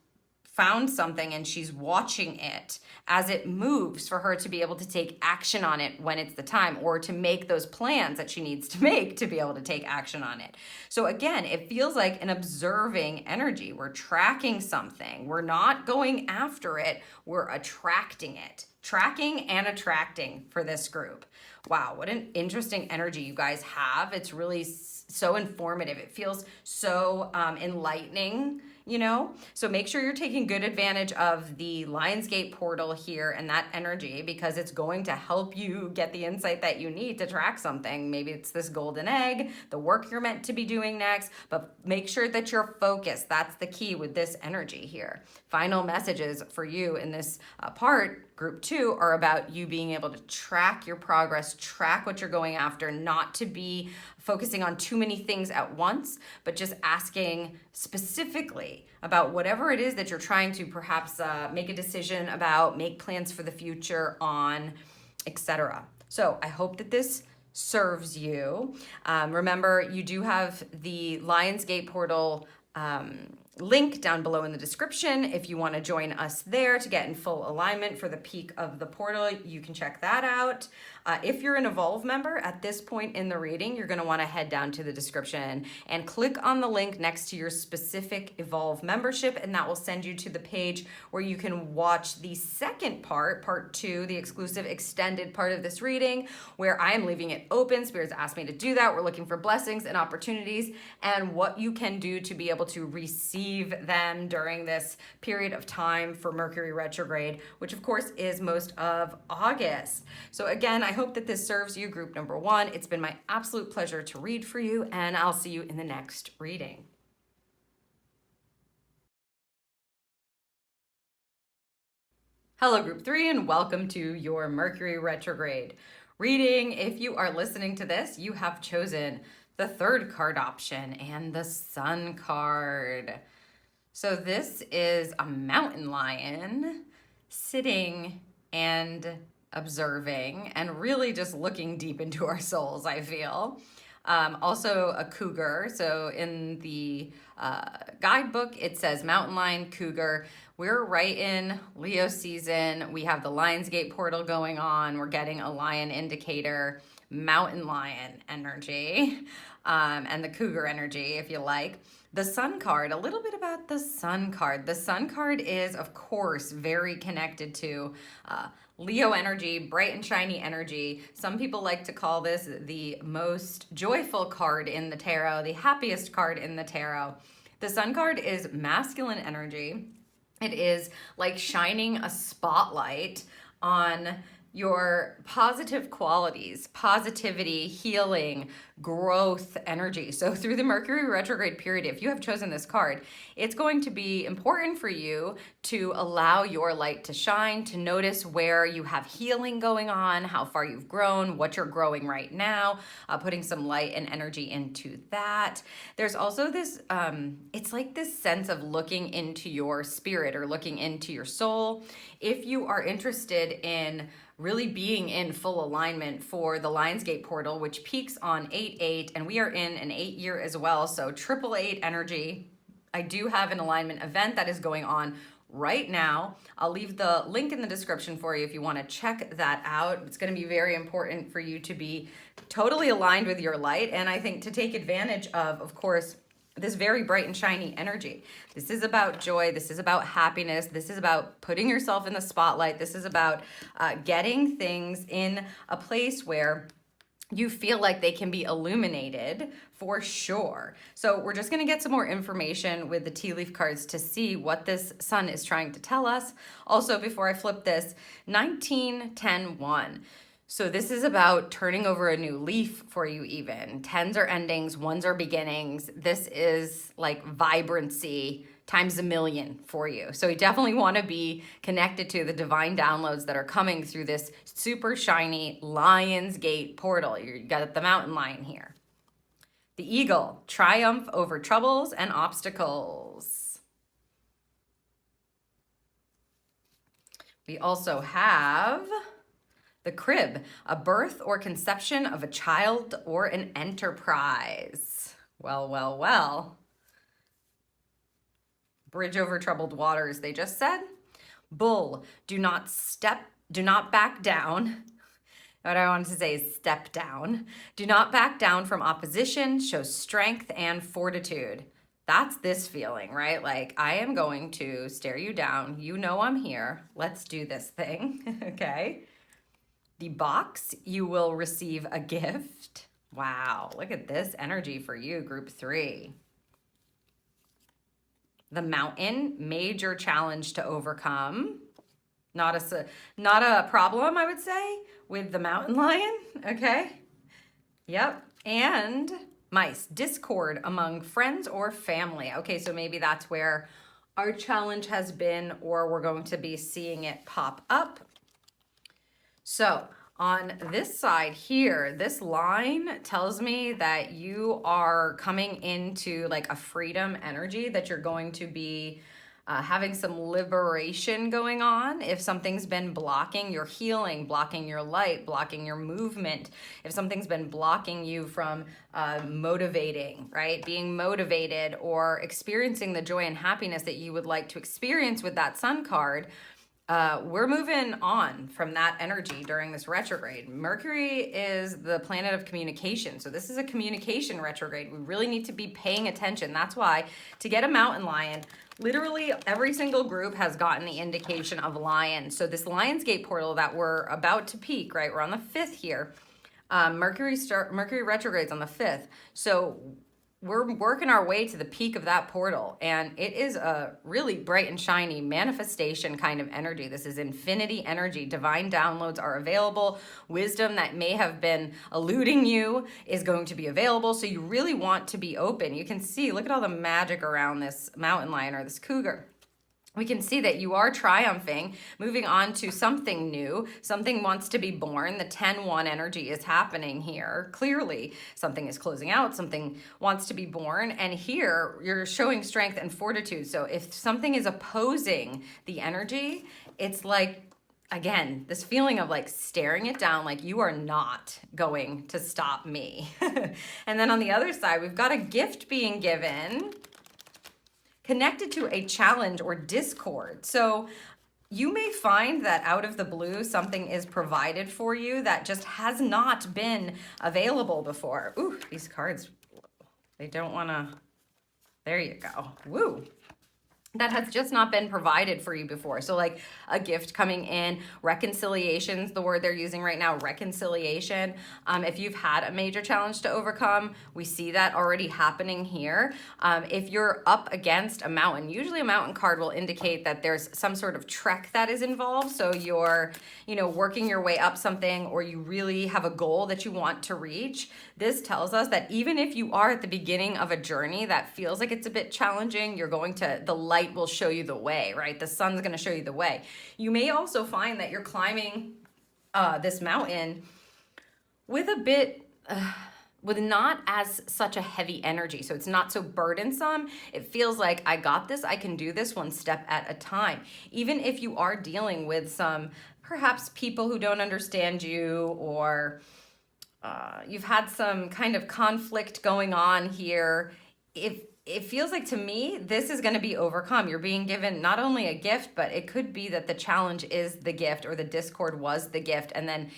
found something and she's watching it as it moves for her to be able to take action on it when it's the time, or to make those plans that she needs to make to be able to take action on it. So again, it feels like an observing energy. We're tracking something. We're not going after it. We're attracting it. Tracking and attracting for this group. Wow, what an interesting energy you guys have. It's really so informative. It feels so enlightening. you know? So make sure you're taking good advantage of the Lionsgate portal here and that energy, because it's going to help you get the insight that you need to track something. Maybe it's this golden egg, the work you're meant to be doing next, but make sure that you're focused. That's the key with this energy here. Final messages for you in this part, group 2, are about you being able to track your progress, track what you're going after, not to be focusing on too many things at once, but just asking specifically about whatever it is that you're trying to perhaps make a decision about, make plans for the future on, etc. So I hope that this serves you. Remember, you do have the Lionsgate portal link down below in the description. If you want to join us there to get in full alignment for the peak of the portal, you can check that out. If you're an Evolve member at this point in the reading, you're going to want to head down to the description and click on the link next to your specific Evolve membership, and that will send you to the page where you can watch the second part, part 2, the exclusive extended part of this reading, where I am leaving it open. Spirits asked me to do that. We're looking for blessings and opportunities and what you can do to be able to receive them during this period of time for Mercury retrograde, which of course is most of August. So again, I hope that this serves you, group number 1. It's been my absolute pleasure to read for you, and I'll see you in the next reading. Hello, group 3, and welcome to your Mercury retrograde reading. If you are listening to this, you have chosen the 3rd card option and the Sun card. So this is a mountain lion sitting and observing and really just looking deep into our souls, I feel. Also a cougar. So in the guidebook, it says mountain lion, cougar. We're right in Leo season. We have the Lionsgate portal going on. We're getting a lion indicator, mountain lion energy, and the cougar energy, if you like. The Sun card, a little bit about the Sun card. The Sun card is, of course, very connected to Leo energy, bright and shiny energy. Some people like to call this the most joyful card in the tarot, the happiest card in the tarot. The Sun card is masculine energy. It is like shining a spotlight on your positive qualities, positivity, healing, growth energy. So through the Mercury retrograde period, if you have chosen this card, it's going to be important for you to allow your light to shine, to notice where you have healing going on, how far you've grown, what you're growing right now, putting some light and energy into that. There's also this, it's like this sense of looking into your spirit or looking into your soul. If you are interested in really being in full alignment for the Lionsgate portal, which peaks on 8/8, and we are in an 8 year as well, so 888 energy. I do have an alignment event that is going on right now. I'll leave the link in the description for you if you want to check that out. It's going to be very important for you to be totally aligned with your light, and I think to take advantage of course, this very bright and shiny energy. This is about joy. This is about happiness. This is about putting yourself in the spotlight. This is about getting things in a place where you feel like they can be illuminated for sure. So we're just going to get some more information with the tea leaf cards to see what this Sun is trying to tell us. Also, before I flip this, 19-10-1. So this is about turning over a new leaf for you even. 10s are endings, 1s are beginnings. This is like vibrancy times a million for you. So you definitely want to be connected to the divine downloads that are coming through this super shiny Lionsgate portal. You got the mountain lion here. The eagle, triumph over troubles and obstacles. We also have the crib, a birth or conception of a child or an enterprise. Well, well, well. Bridge over troubled waters, they just said. Bull, do not back down. What I wanted to say is step down. Do not back down from opposition, show strength and fortitude. That's this feeling, right? Like, I am going to stare you down. You know I'm here. Let's do this thing, okay? The box, you will receive a gift. Wow, look at this energy for you, group 3. the Mountain, major challenge to overcome. Not a problem, I would say, with the Mountain Lion, okay? Yep, and Mice, discord among friends or family. Okay, so maybe that's where our challenge has been, or we're going to be seeing it pop up. So on this side here, this line tells me that you are coming into like a freedom energy, that you're going to be having some liberation going on. If something's been blocking your healing, blocking your light, blocking your movement, if something's been blocking you from motivating, right? Being motivated or experiencing the joy and happiness that you would like to experience with that Sun card, we're moving on from that energy during this retrograde. Mercury is the planet of communication. So this is a communication retrograde. We really need to be paying attention. That's why to get a Mountain Lion, literally every single group has gotten the indication of lion. So this Lionsgate portal that we're about to peak, right? We're on the 5th here. Mercury retrogrades on the 5th. So we're working our way to the peak of that portal, and it is a really bright and shiny manifestation kind of energy. This is infinity energy. Divine downloads are available. Wisdom that may have been eluding you is going to be available, so you really want to be open. You can see, look at all the magic around this Mountain Lion or this cougar. We can see that you are triumphing, moving on to something new. Something wants to be born. The 10-1 energy is happening here. Clearly, something is closing out. Something wants to be born. And here, you're showing strength and fortitude. So if something is opposing the energy, it's like, again, this feeling of like staring it down, like you are not going to stop me. And then on the other side, we've got a gift being given, connected to a challenge or discord. So you may find that out of the blue, something is provided for you that just has not been available before. Ooh, these cards, they don't want to, there you go. Woo. That has just not been provided for you before. So like a gift coming in, reconciliation's the word they're using right now, reconciliation. If you've had a major challenge to overcome, we see that already happening here. If you're up against a mountain, usually a mountain card will indicate that there's some sort of trek that is involved. So you're, working your way up something, or you really have a goal that you want to reach. This tells us that even if you are at the beginning of a journey that feels like it's a bit challenging, you're going to, the light will show you the way, right? The sun's going to show you the way. You may also find that you're climbing this mountain with a bit, with not as such a heavy energy. So it's not so burdensome. It feels like I got this, I can do this one step at a time. Even if you are dealing with some, perhaps people who don't understand you, or you've had some kind of conflict going on here, if it feels like, to me, this is going to be overcome. You're being given not only a gift, but it could be that the challenge is the gift, or the discord was the gift. And then,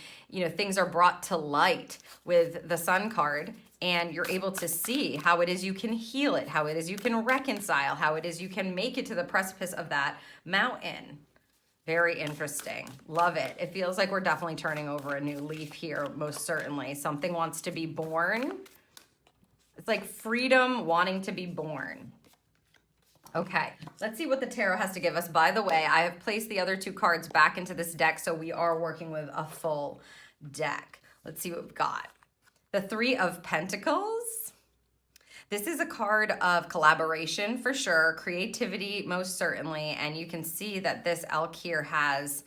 things are brought to light with the Sun card, and you're able to see how it is you can heal it, how it is you can reconcile, how it is you can make it to the precipice of that mountain. Very interesting. Love it. It feels like we're definitely turning over a new leaf here, most certainly. Something wants to be born. It's like freedom wanting to be born. Okay, let's see what the tarot has to give us. By the way, I have placed the other 2 cards back into this deck, so we are working with a full deck. Let's see what we've got. The 3 of Pentacles. This is a card of collaboration for sure, creativity most certainly, and you can see that this elk here has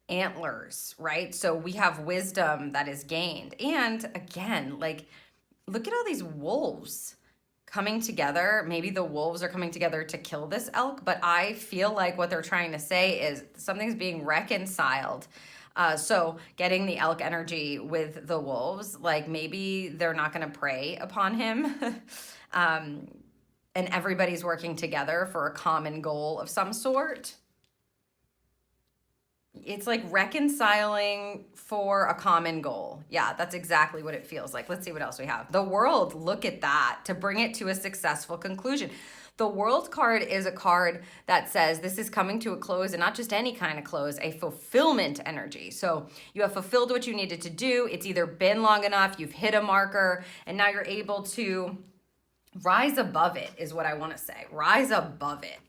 antlers, right? So we have wisdom that is gained. And again, like, look at all these wolves coming together. Maybe the wolves are coming together to kill this elk, but I feel like what they're trying to say is something's being reconciled. So getting the elk energy with the wolves, like maybe they're not going to prey upon him. And everybody's working together for a common goal of some sort. It's like reconciling for a common goal. Yeah, that's exactly what it feels like. Let's see what else we have. The World, look at that, to bring it to a successful conclusion. The World card is a card that says this is coming to a close, and not just any kind of close, a fulfillment energy. So you have fulfilled what you needed to do. It's either been long enough, you've hit a marker, and now you're able to Rise above it is what I want to say. Rise above it.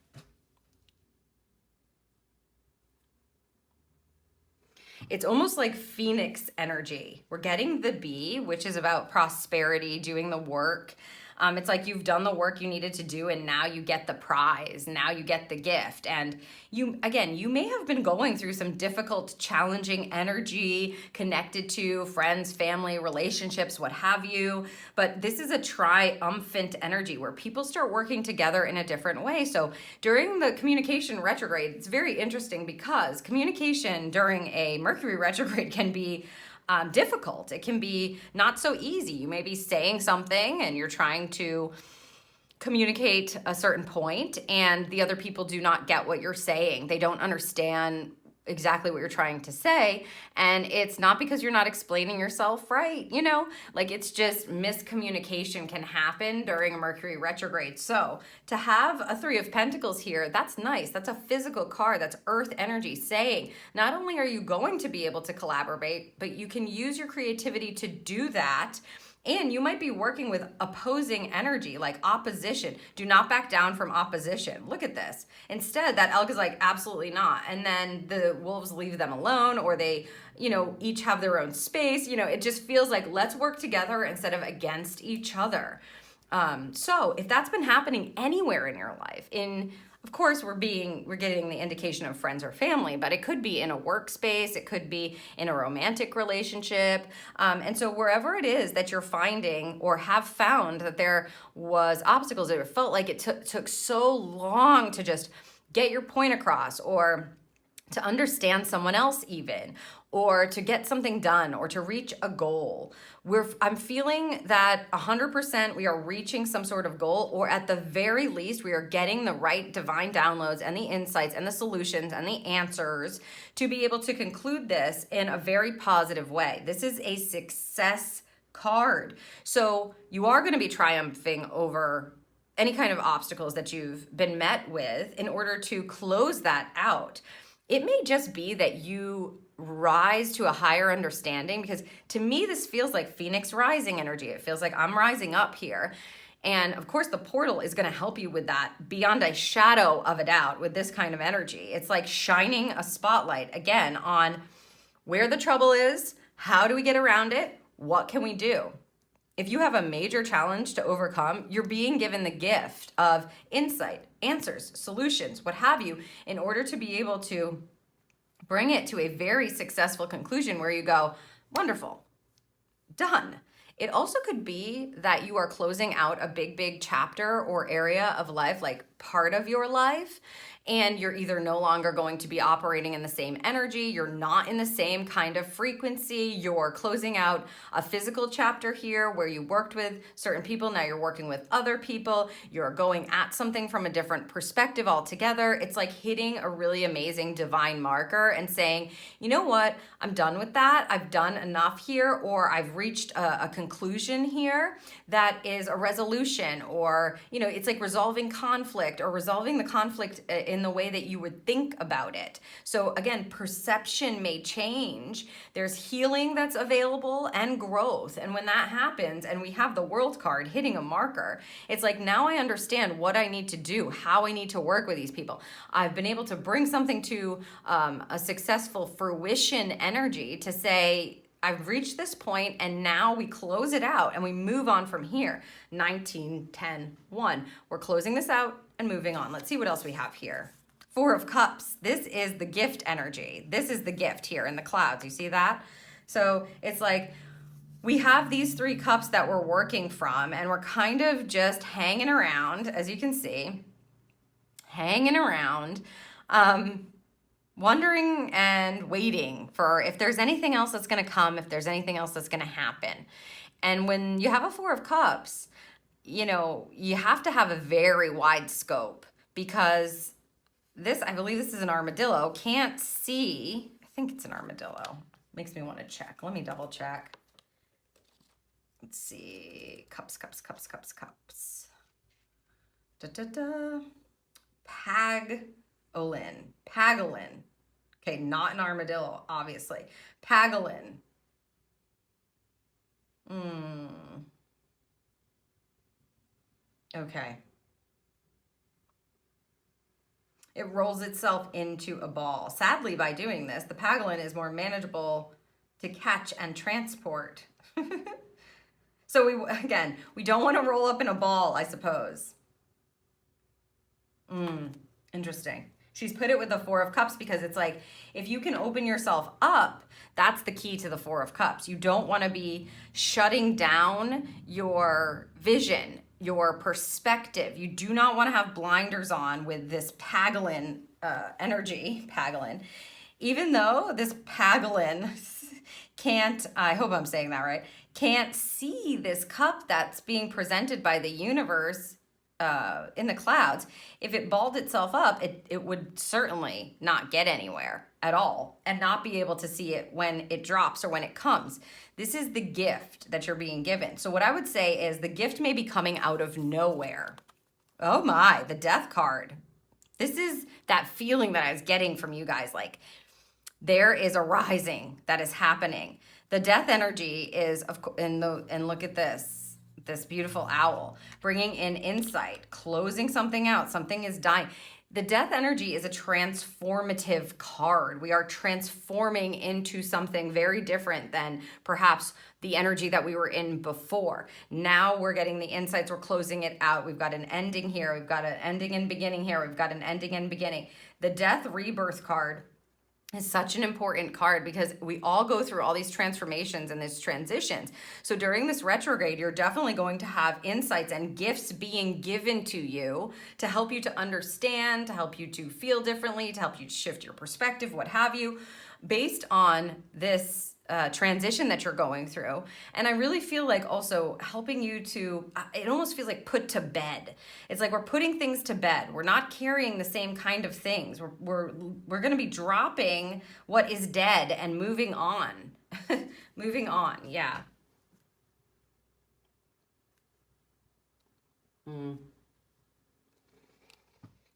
It's almost like Phoenix energy. We're getting the bee, which is about prosperity, doing the work. It's like you've done the work you needed to do and now you get the prize. Now you get the gift. And you may have been going through some difficult, challenging energy connected to friends, family, relationships, what have you. But this is a triumphant energy where people start working together in a different way. So during the communication retrograde, it's very interesting because communication during a Mercury retrograde can be difficult. It can be not so easy. You may be saying something and you're trying to communicate a certain point and the other people do not get what you're saying. They don't understand exactly what you're trying to say. And it's not because you're not explaining yourself right, like it's just miscommunication can happen during a Mercury retrograde. So to have a Three of Pentacles here, that's nice. That's a physical card. That's earth energy saying not only are you going to be able to collaborate, but you can use your creativity to do that. And you might be working with opposing energy, like opposition. Do not back down from opposition. Look at this. Instead, that elk is like, absolutely not. And then the wolves leave them alone, or they, each have their own space. It just feels like let's work together instead of against each other. So if that's been happening anywhere in your life, of course, we're getting the indication of friends or family, but it could be in a workspace, it could be in a romantic relationship. And so wherever it is that you're finding or have found that there was obstacles, it felt like it took so long to just get your point across, or to understand someone else even, or to get something done, or to reach a goal. I'm feeling that 100% we are reaching some sort of goal, or at the very least, we are getting the right divine downloads and the insights and the solutions and the answers to be able to conclude this in a very positive way. This is a success card. So you are going to be triumphing over any kind of obstacles that you've been met with in order to close that out. It may just be that you rise to a higher understanding, because to me, this feels like Phoenix rising energy. It feels like I'm rising up here. And of course, the portal is going to help you with that beyond a shadow of a doubt with this kind of energy. It's like shining a spotlight again on where the trouble is, how do we get around it, what can we do? If you have a major challenge to overcome, you're being given the gift of insight, answers, solutions, what have you, in order to be able to bring it to a very successful conclusion where you go, wonderful, done. It also could be that you are closing out a big chapter or area of life, like part of your life, and you're either no longer going to be operating in the same energy, you're not in the same kind of frequency, you're closing out a physical chapter here where you worked with certain people, now you're working with other people, you're going at something from a different perspective altogether. It's like hitting a really amazing divine marker and saying, you know what, I'm done with that, I've done enough here, or I've reached a conclusion here that is a resolution, or, it's like resolving conflict, or resolving the conflict in the way that you would think about it. So again, perception may change. There's healing that's available and growth. And when that happens, and we have the World card hitting a marker, it's like, now I understand what I need to do, how I need to work with these people. I've been able to bring something to a successful fruition energy to say, I've reached this point and now we close it out and we move on from here. 19, 10, 1. We're closing this out and moving on. Let's see what else we have here. Four of Cups. This is the gift energy. This is the gift here in the clouds. You see that? So it's like we have these 3 cups that we're working from, and we're kind of just hanging around, as you can see, hanging around, wondering and waiting for if there's anything else that's going to come, if there's anything else that's going to happen. And when you have a 4 of Cups, you have to have a very wide scope, because this, I believe this is an armadillo, can't see. I think it's an armadillo. Makes me want to check. Let me double check. Let's see. Cups. Pagolin. Okay, not an armadillo, obviously. Pagolin. Okay. It rolls itself into a ball. Sadly, by doing this, the pangolin is more manageable to catch and transport. So we don't want to roll up in a ball, I suppose. Interesting. She's put it with the Four of Cups because it's like, if you can open yourself up, that's the key to the Four of Cups. You don't want to be shutting down your vision, your perspective. You do not want to have blinders on with this pangolin energy, pangolin. Even though this pangolin can't, I hope I'm saying that right, can't see this cup that's being presented by the universe in the clouds, if it balled itself up, it would certainly not get anywhere at all and not be able to see it when it drops or when it comes. This is the gift that you're being given. So what I would say is the gift may be coming out of nowhere. Oh my, the Death card. This is that feeling that I was getting from you guys, like there is a rising that is happening. The Death energy is, and look at this beautiful owl, bringing in insight, closing something out, something is dying. The Death energy is a transformative card. We are transforming into something very different than perhaps the energy that we were in before. Now we're getting the insights, we're closing it out. We've got an ending here, we've got an ending and beginning here, we've got an ending and beginning. The Death Rebirth card is such an important card because we all go through all these transformations and these transitions. So during this retrograde, you're definitely going to have insights and gifts being given to you to help you to understand, to help you to feel differently, to help you to shift your perspective, what have you, based on this transition that you're going through. And I really feel like also helping you to, it almost feels like put to bed. It's like we're putting things to bed. We're not carrying the same kind of things. We're going to be dropping what is dead and moving on. Moving on, yeah.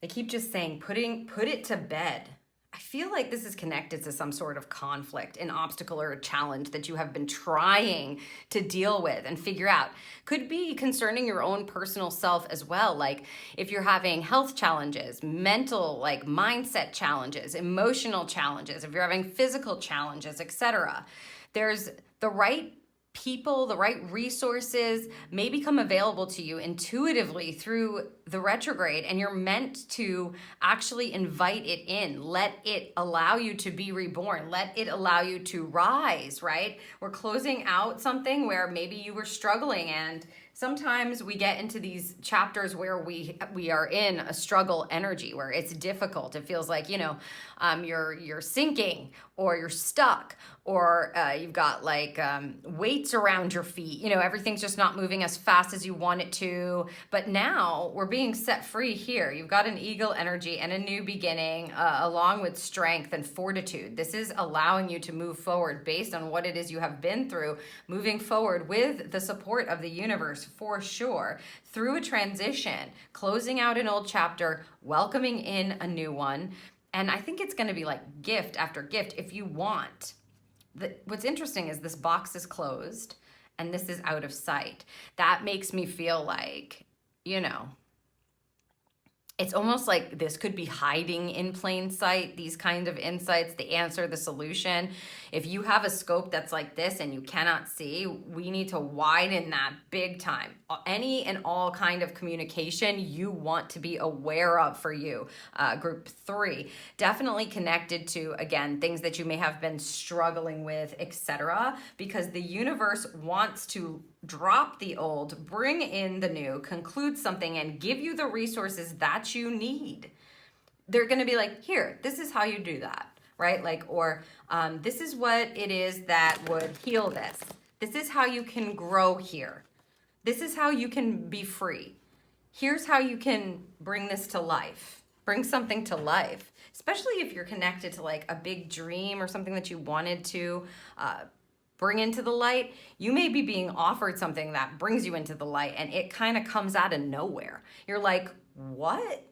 They keep just saying, put it to bed. I feel like this is connected to some sort of conflict, an obstacle or a challenge that you have been trying to deal with and figure out. Could be concerning your own personal self as well. Like if you're having health challenges, mental, like mindset challenges, emotional challenges, if you're having physical challenges, etc. There's the right people, the right resources may become available to you intuitively through the retrograde, and you're meant to actually invite it in. Let it allow you to be reborn. Let it allow you to rise, right? We're closing out something where maybe you were struggling, and sometimes we get into these chapters where we are in a struggle energy where it's difficult. It feels like, you're sinking or you're stuck or you've got like weights around your feet. Everything's just not moving as fast as you want it to. But now we're being set free here. You've got an eagle energy and a new beginning along with strength and fortitude. This is allowing you to move forward based on what it is you have been through, moving forward with the support of the universe for sure, through a transition, closing out an old chapter, welcoming in a new one. And I think it's going to be like gift after gift if you want. What's interesting is this box is closed and this is out of sight. That makes me feel like, it's almost like this could be hiding in plain sight, these kinds of insights, the answer, the solution. If you have a scope that's like this and you cannot see, we need to widen that big time. Any and all kind of communication you want to be aware of for you. Group 3, definitely connected to, again, things that you may have been struggling with, etc. Because the universe wants to drop the old, bring in the new, conclude something, and give you the resources that you need. They're going to be like, here, this is how you do that, right? Like, or this is what it is that would heal this. This is how you can grow here. This is how you can be free. Here's how you can bring this to life. Bring something to life, especially if you're connected to like a big dream or something that you wanted to bring into the light. You may be being offered something that brings you into the light and it kind of comes out of nowhere. You're like, what?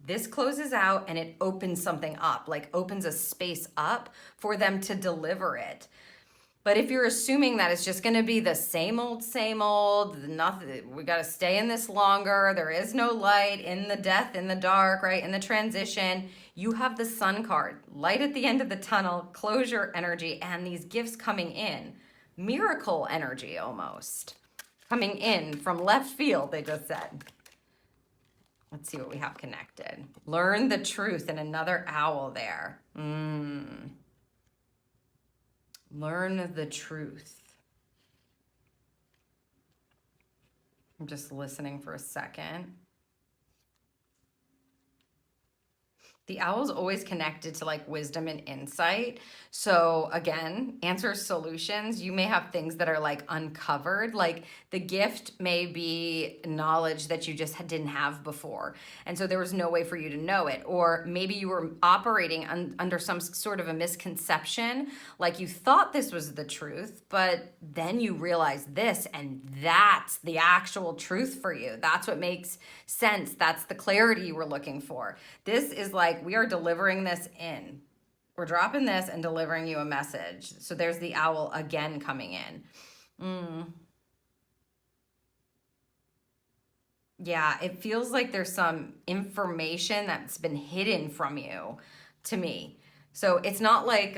This closes out and it opens something up, like opens a space up for them to deliver it. But if you're assuming that it's just going to be the same old, nothing, we got to stay in this longer, there is no light, in the death, in the dark, right? In the transition, you have the Sun card, light at the end of the tunnel, closure energy, and these gifts coming in, miracle energy almost, coming in from left field, they just said. Let's see what we have connected. Learn the truth, and another owl there. Learn the truth. I'm just listening for a second. The owl's always connected to like wisdom and insight. So again, answers, solutions. You may have things that are like uncovered. Like the gift may be knowledge that you just didn't have before. And so there was no way for you to know it. Or maybe you were operating under some sort of a misconception. Like you thought this was the truth, but then you realized this, and that's the actual truth for you. That's what makes sense. That's the clarity you were looking for. This is like, we are delivering this in. We're dropping this and delivering you a message. So there's the owl again coming in. Yeah, it feels like there's some information that's been hidden from you to me. So it's not like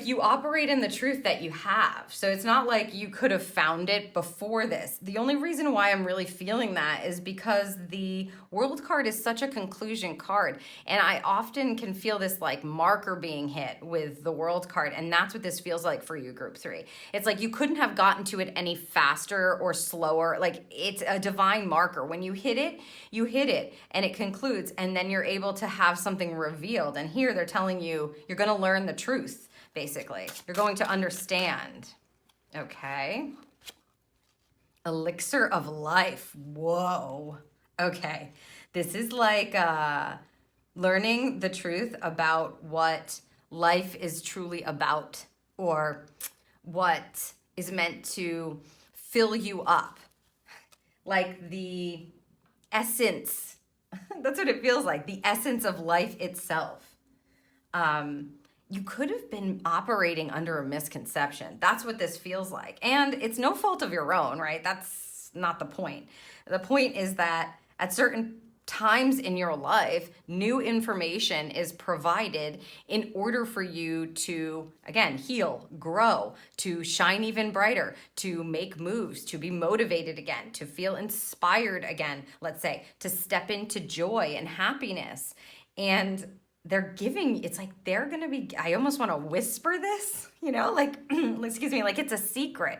you operate in the truth that you have. So it's not like you could have found it before this. The only reason why I'm really feeling that is because the World card is such a conclusion card. And I often can feel this like marker being hit with the World card. And that's what this feels like for you, Group 3. It's like you couldn't have gotten to it any faster or slower. Like it's a divine marker. When you hit it and it concludes, and then you're able to have something revealed. And here they're telling you, you're going to learn the truth. Basically, you're going to understand. Okay. Elixir of life. Whoa. Okay. This is like learning the truth about what life is truly about, or what is meant to fill you up. Like the essence. That's what it feels like. The essence of life itself. You could have been operating under a misconception. That's what this feels like. And it's no fault of your own, right? That's not the point. The point is that at certain times in your life, new information is provided in order for you to, again, heal, grow, to shine even brighter, to make moves, to be motivated again, to feel inspired again, let's say, to step into joy and happiness. And they're giving, it's like they're going to be, I almost want to whisper this, like, excuse me, like it's a secret.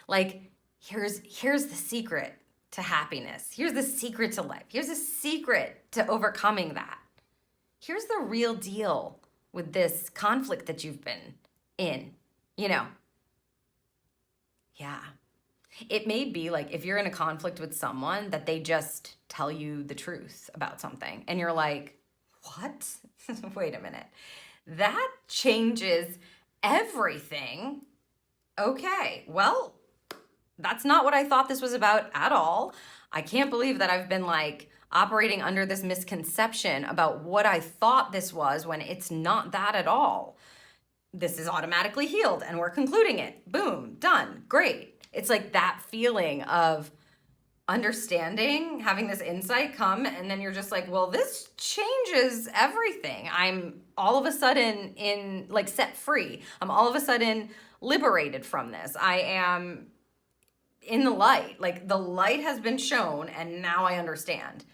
Like, here's the secret to happiness. Here's the secret to life. Here's the secret to overcoming that. Here's the real deal with this conflict that you've been in, Yeah. It may be like if you're in a conflict with someone that they just tell you the truth about something and you're like, what? Wait a minute. That changes everything. Okay, well, that's not what I thought this was about at all. I can't believe that I've been like operating under this misconception about what I thought this was when it's not that at all. This is automatically healed and we're concluding it. Boom, done, great. It's like that feeling of understanding, having this insight come, and then you're just like, well, this changes everything. I'm all of a sudden set free. I'm all of a sudden liberated from this. I am in the light. Like the light has been shown and now I understand.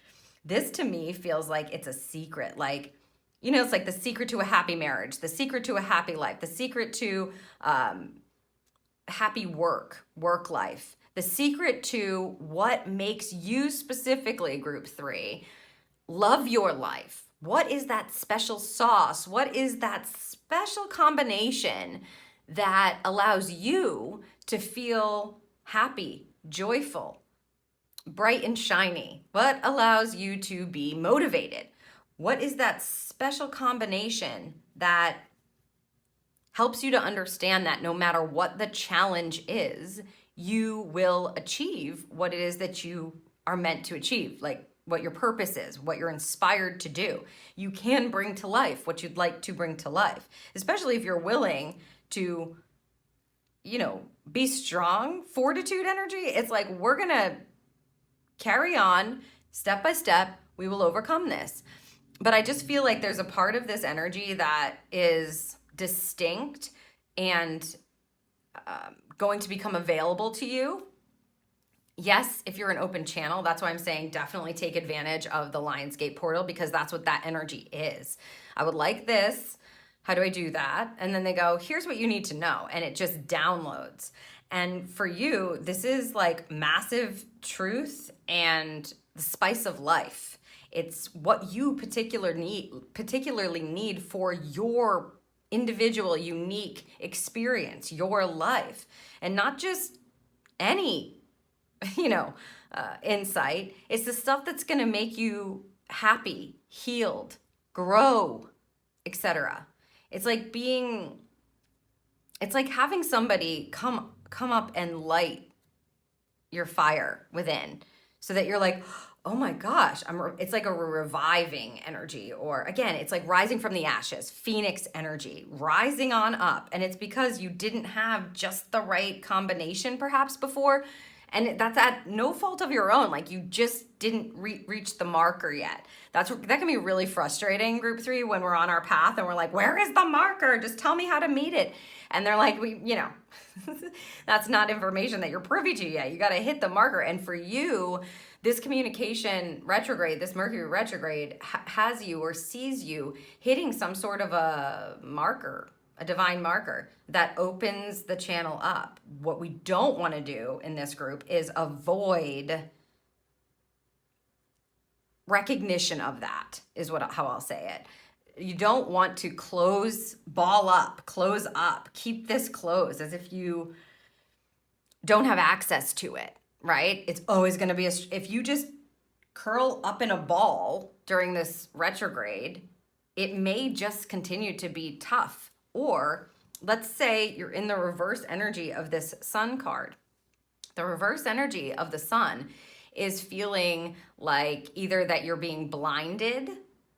This to me feels like it's a secret. Like, it's like the secret to a happy marriage, the secret to a happy life, the secret to happy work life. The secret to what makes you specifically, Group 3, love your life. What is that special sauce? What is that special combination that allows you to feel happy, joyful, bright and shiny? What allows you to be motivated? What is that special combination that helps you to understand that no matter what the challenge is, you will achieve what it is that you are meant to achieve, like what your purpose is, what you're inspired to do. You can bring to life what you'd like to bring to life, especially if you're willing to, be strong. Fortitude energy, it's like, we're going to carry on step by step. We will overcome this. But I just feel like there's a part of this energy that is distinct and going to become available to you. Yes, if you're an open channel, that's why I'm saying definitely take advantage of the Lionsgate portal, because that's what that energy is. I would like this. How do I do that? And then they go, here's what you need to know. And it just downloads. And for you, this is like massive truth and the spice of life. It's what you particularly need for your individual, unique experience, your life, and not just any, insight. It's the stuff that's going to make you happy, healed, grow, etc. It's like having somebody come up and light your fire within, so that you're like, oh my gosh, it's like a reviving energy. Or again, it's like rising from the ashes, phoenix energy, rising on up. And it's because you didn't have just the right combination perhaps before. And that's at no fault of your own. Like, you just didn't reach the marker yet. That can be really frustrating, group 3, when we're on our path and we're like, where is the marker? Just tell me how to meet it. And they're like, that's not information that you're privy to yet. You got to hit the marker. And for you, this communication retrograde, this Mercury retrograde has you, or sees you hitting some sort of a marker, a divine marker that opens the channel up. What we don't want to do in this group is avoid recognition of that, is how I'll say it. You don't want to close up, keep this closed as if you don't have access to it, right? It's always going to be if you just curl up in a ball during this retrograde, it may just continue to be tough. Or let's say you're in the reverse energy of this sun card. The reverse energy of the sun is feeling like either that you're being blinded,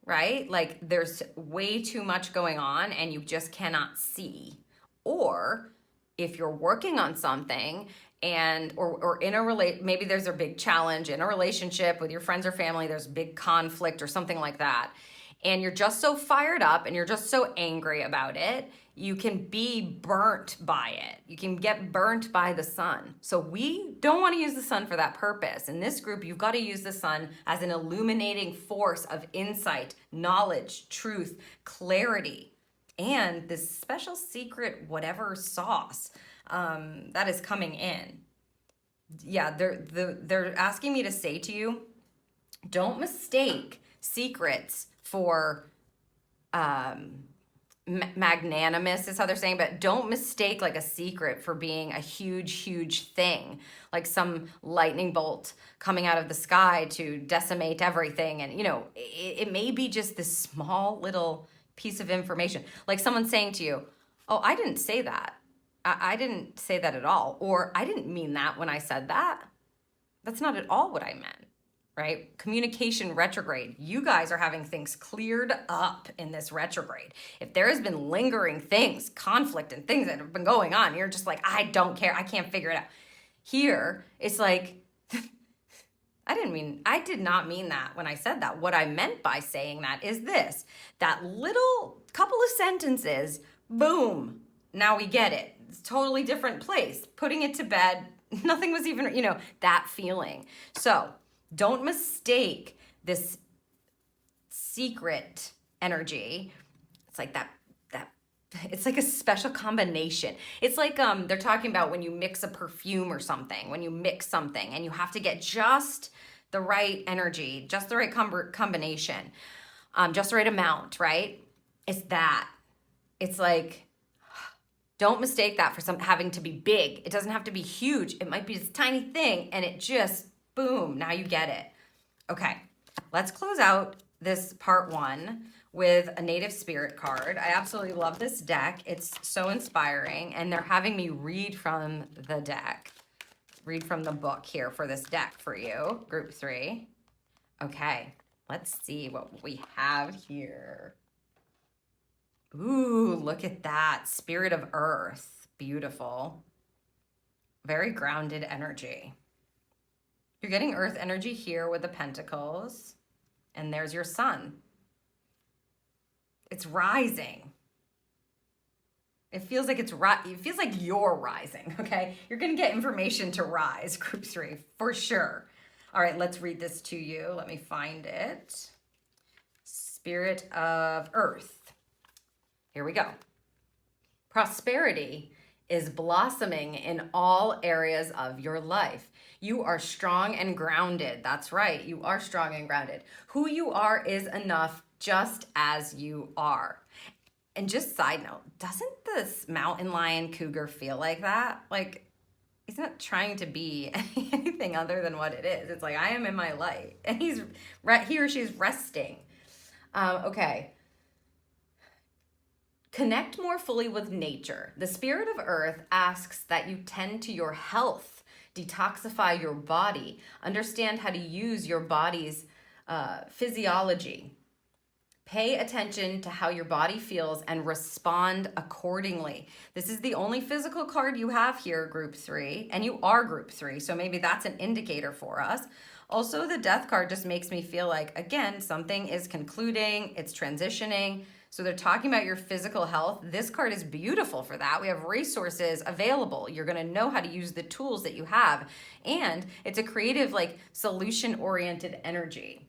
right? Like there's way too much going on and you just cannot see. Or if you're working on something or in a maybe there's a big challenge in a relationship with your friends or family, there's big conflict or something like that. And you're just so fired up and you're just so angry about it, you can be burnt by it. You can get burnt by the sun. So we don't want to use the sun for that purpose. In this group, you've got to use the sun as an illuminating force of insight, knowledge, truth, clarity, and this special secret whatever sauce that is coming in. Yeah, they're asking me to say to you, don't mistake secrets for magnanimous is how they're saying, but don't mistake like a secret for being a huge thing, like some lightning bolt coming out of the sky to decimate everything. And it may be just this small little piece of information, like someone saying to you, oh, I didn't say that. I didn't say that at all. Or I didn't mean that when I said that. That's not at all what I meant. Right? Communication retrograde. You guys are having things cleared up in this retrograde. If there has been lingering things, conflict and things that have been going on, you're just like, I don't care. I can't figure it out. Here, it's like, I did not mean that when I said that. What I meant by saying that is this, that little couple of sentences, boom, now we get it. It's a totally different place. Putting it to bed, nothing was even, that feeling. So, don't mistake this secret energy. It's like that it's like a special combination. It's like they're talking about when you mix a perfume or something, when you mix something and you have to get just the right energy, just the right combination, just the right amount, right? It's that. It's like, don't mistake that for having to be big. It doesn't have to be huge. It might be this tiny thing and it just boom, now you get it. Okay, let's close out this part 1 with a native spirit card. I absolutely love this deck. It's so inspiring, and they're having me read from the deck, read from the book here for this deck for you, group 3. Okay, let's see what we have here. Ooh, look at that. Spirit of Earth. Beautiful. Very grounded energy. You're getting Earth energy here with the Pentacles. And there's your sun. It's rising. It feels like it feels like you're rising, okay? You're going to get information to rise, group 3, for sure. All right, let's read this to you. Let me find it. Spirit of Earth. Here we go. Prosperity is blossoming in all areas of your life. You are strong and grounded. That's right. You are strong and grounded. Who you are is enough just as you are. And just side note, doesn't this mountain lion cougar feel like that? Like, he's not trying to be anything other than what it is. It's like, I am in my light. And he or she's resting. Okay. Connect more fully with nature. The Spirit of Earth asks that you tend to your health, detoxify your body, understand how to use your body's physiology. Pay attention to how your body feels and respond accordingly. This is the only physical card you have here, group 3, and you are group 3, so maybe that's an indicator for us. Also, the Death card just makes me feel like, again, something is concluding, it's transitioning. So they're talking about your physical health. This card is beautiful for that. We have resources available. You're going to know how to use the tools that you have. And it's a creative, like, solution-oriented energy.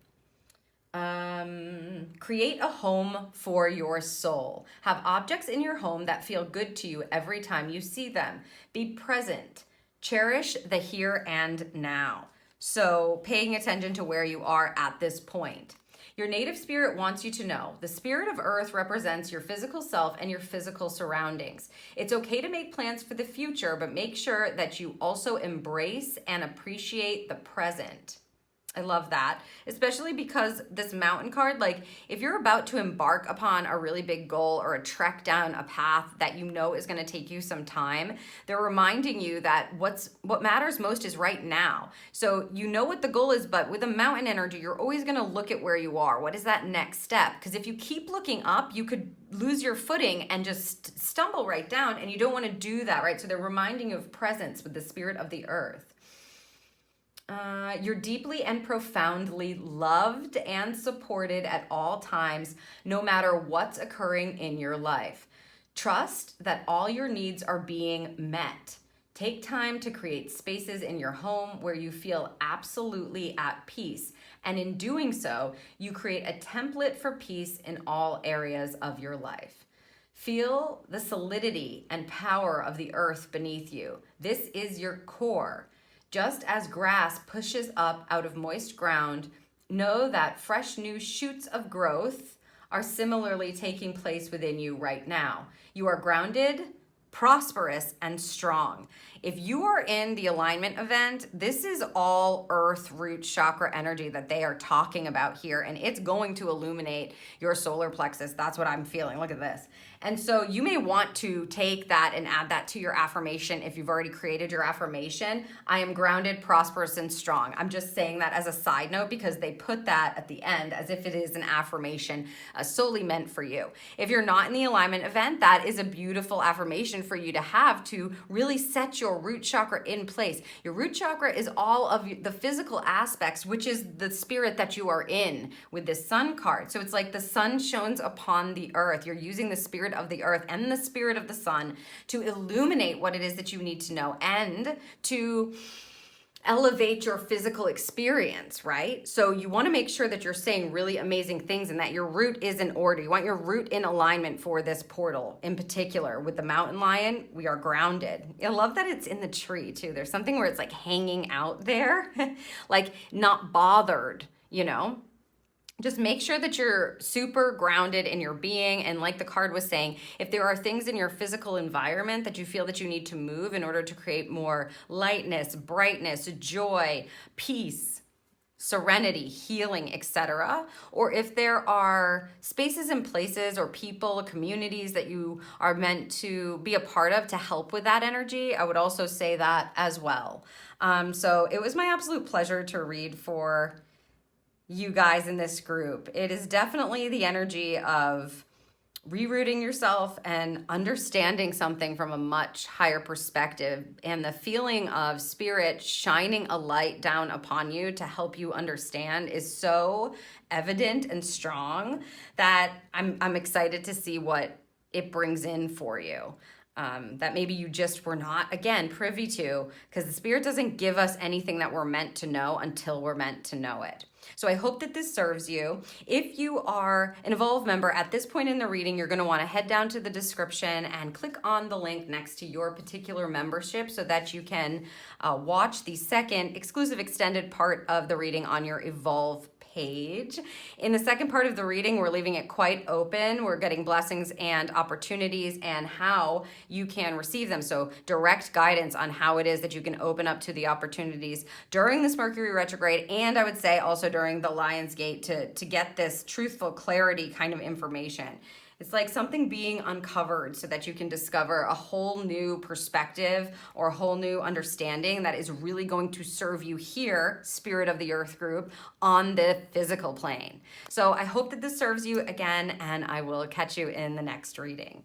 Create a home for your soul. Have objects in your home that feel good to you every time you see them. Be present. Cherish the here and now. So paying attention to where you are at this point. Your native spirit wants you to know the Spirit of Earth represents your physical self and your physical surroundings. It's okay to make plans for the future, but make sure that you also embrace and appreciate the present. I love that, especially because this mountain card, like if you're about to embark upon a really big goal or a trek down a path that you know is going to take you some time, they're reminding you that what matters most is right now. So you know what the goal is, but with a mountain energy, you're always going to look at where you are. What is that next step? Because if you keep looking up, you could lose your footing and just stumble right down, and you don't want to do that, right? So they're reminding you of presence with the Spirit of the Earth. You're deeply and profoundly loved and supported at all times, no matter what's occurring in your life. Trust that all your needs are being met. Take time to create spaces in your home where you feel absolutely at peace. And in doing so, you create a template for peace in all areas of your life. Feel the solidity and power of the earth beneath you. This is your core. Just as grass pushes up out of moist ground, know that fresh new shoots of growth are similarly taking place within you right now. You are grounded, prosperous, and strong. If you are in the alignment event, this is all earth root chakra energy that they are talking about here, and it's going to illuminate your solar plexus. That's what I'm feeling. Look at this. And so you may want to take that and add that to your affirmation if you've already created your affirmation. I am grounded, prosperous, and strong. I'm just saying that as a side note because they put that at the end as if it is an affirmation solely meant for you. If you're not in the alignment event, that is a beautiful affirmation for you to have to really set your root chakra in place. Your root chakra is all of the physical aspects, which is the spirit that you are in with this sun card. So it's like the sun shines upon the earth. You're using the spirit of the earth and the spirit of the sun to illuminate what it is that you need to know and to elevate your physical experience, right? So you want to make sure that you're saying really amazing things and that your root is in order. You want your root in alignment for this portal. In particular, with the mountain lion, we are grounded. I love that it's in the tree too. There's something where it's like hanging out there, like not bothered, you know? Just make sure that you're super grounded in your being. And like the card was saying, if there are things in your physical environment that you feel that you need to move in order to create more lightness, brightness, joy, peace, serenity, healing, etc., or if there are spaces and places or people, communities that you are meant to be a part of to help with that energy, I would also say that as well. So it was my absolute pleasure to read for you guys in this group. It is definitely the energy of rerouting yourself and understanding something from a much higher perspective, and the feeling of spirit shining a light down upon you to help you understand is so evident and strong that I'm excited to see what it brings in for you. That maybe you just were not, again, privy to, because the spirit doesn't give us anything that we're meant to know until we're meant to know it. So I hope that this serves you. If you are an Evolve member at this point in the reading, you're going to want to head down to the description and click on the link next to your particular membership so that you can watch the second exclusive extended part of the reading on your Evolve page. In the second part of the reading, we're leaving it quite open. We're getting blessings and opportunities and how you can receive them. So direct guidance on how it is that you can open up to the opportunities during this Mercury retrograde, and I would say also during the Lion's Gate to get this truthful clarity kind of information. It's like something being uncovered so that you can discover a whole new perspective or a whole new understanding that is really going to serve you here, Spirit of the Earth group, on the physical plane. So I hope that this serves you again, and I will catch you in the next reading.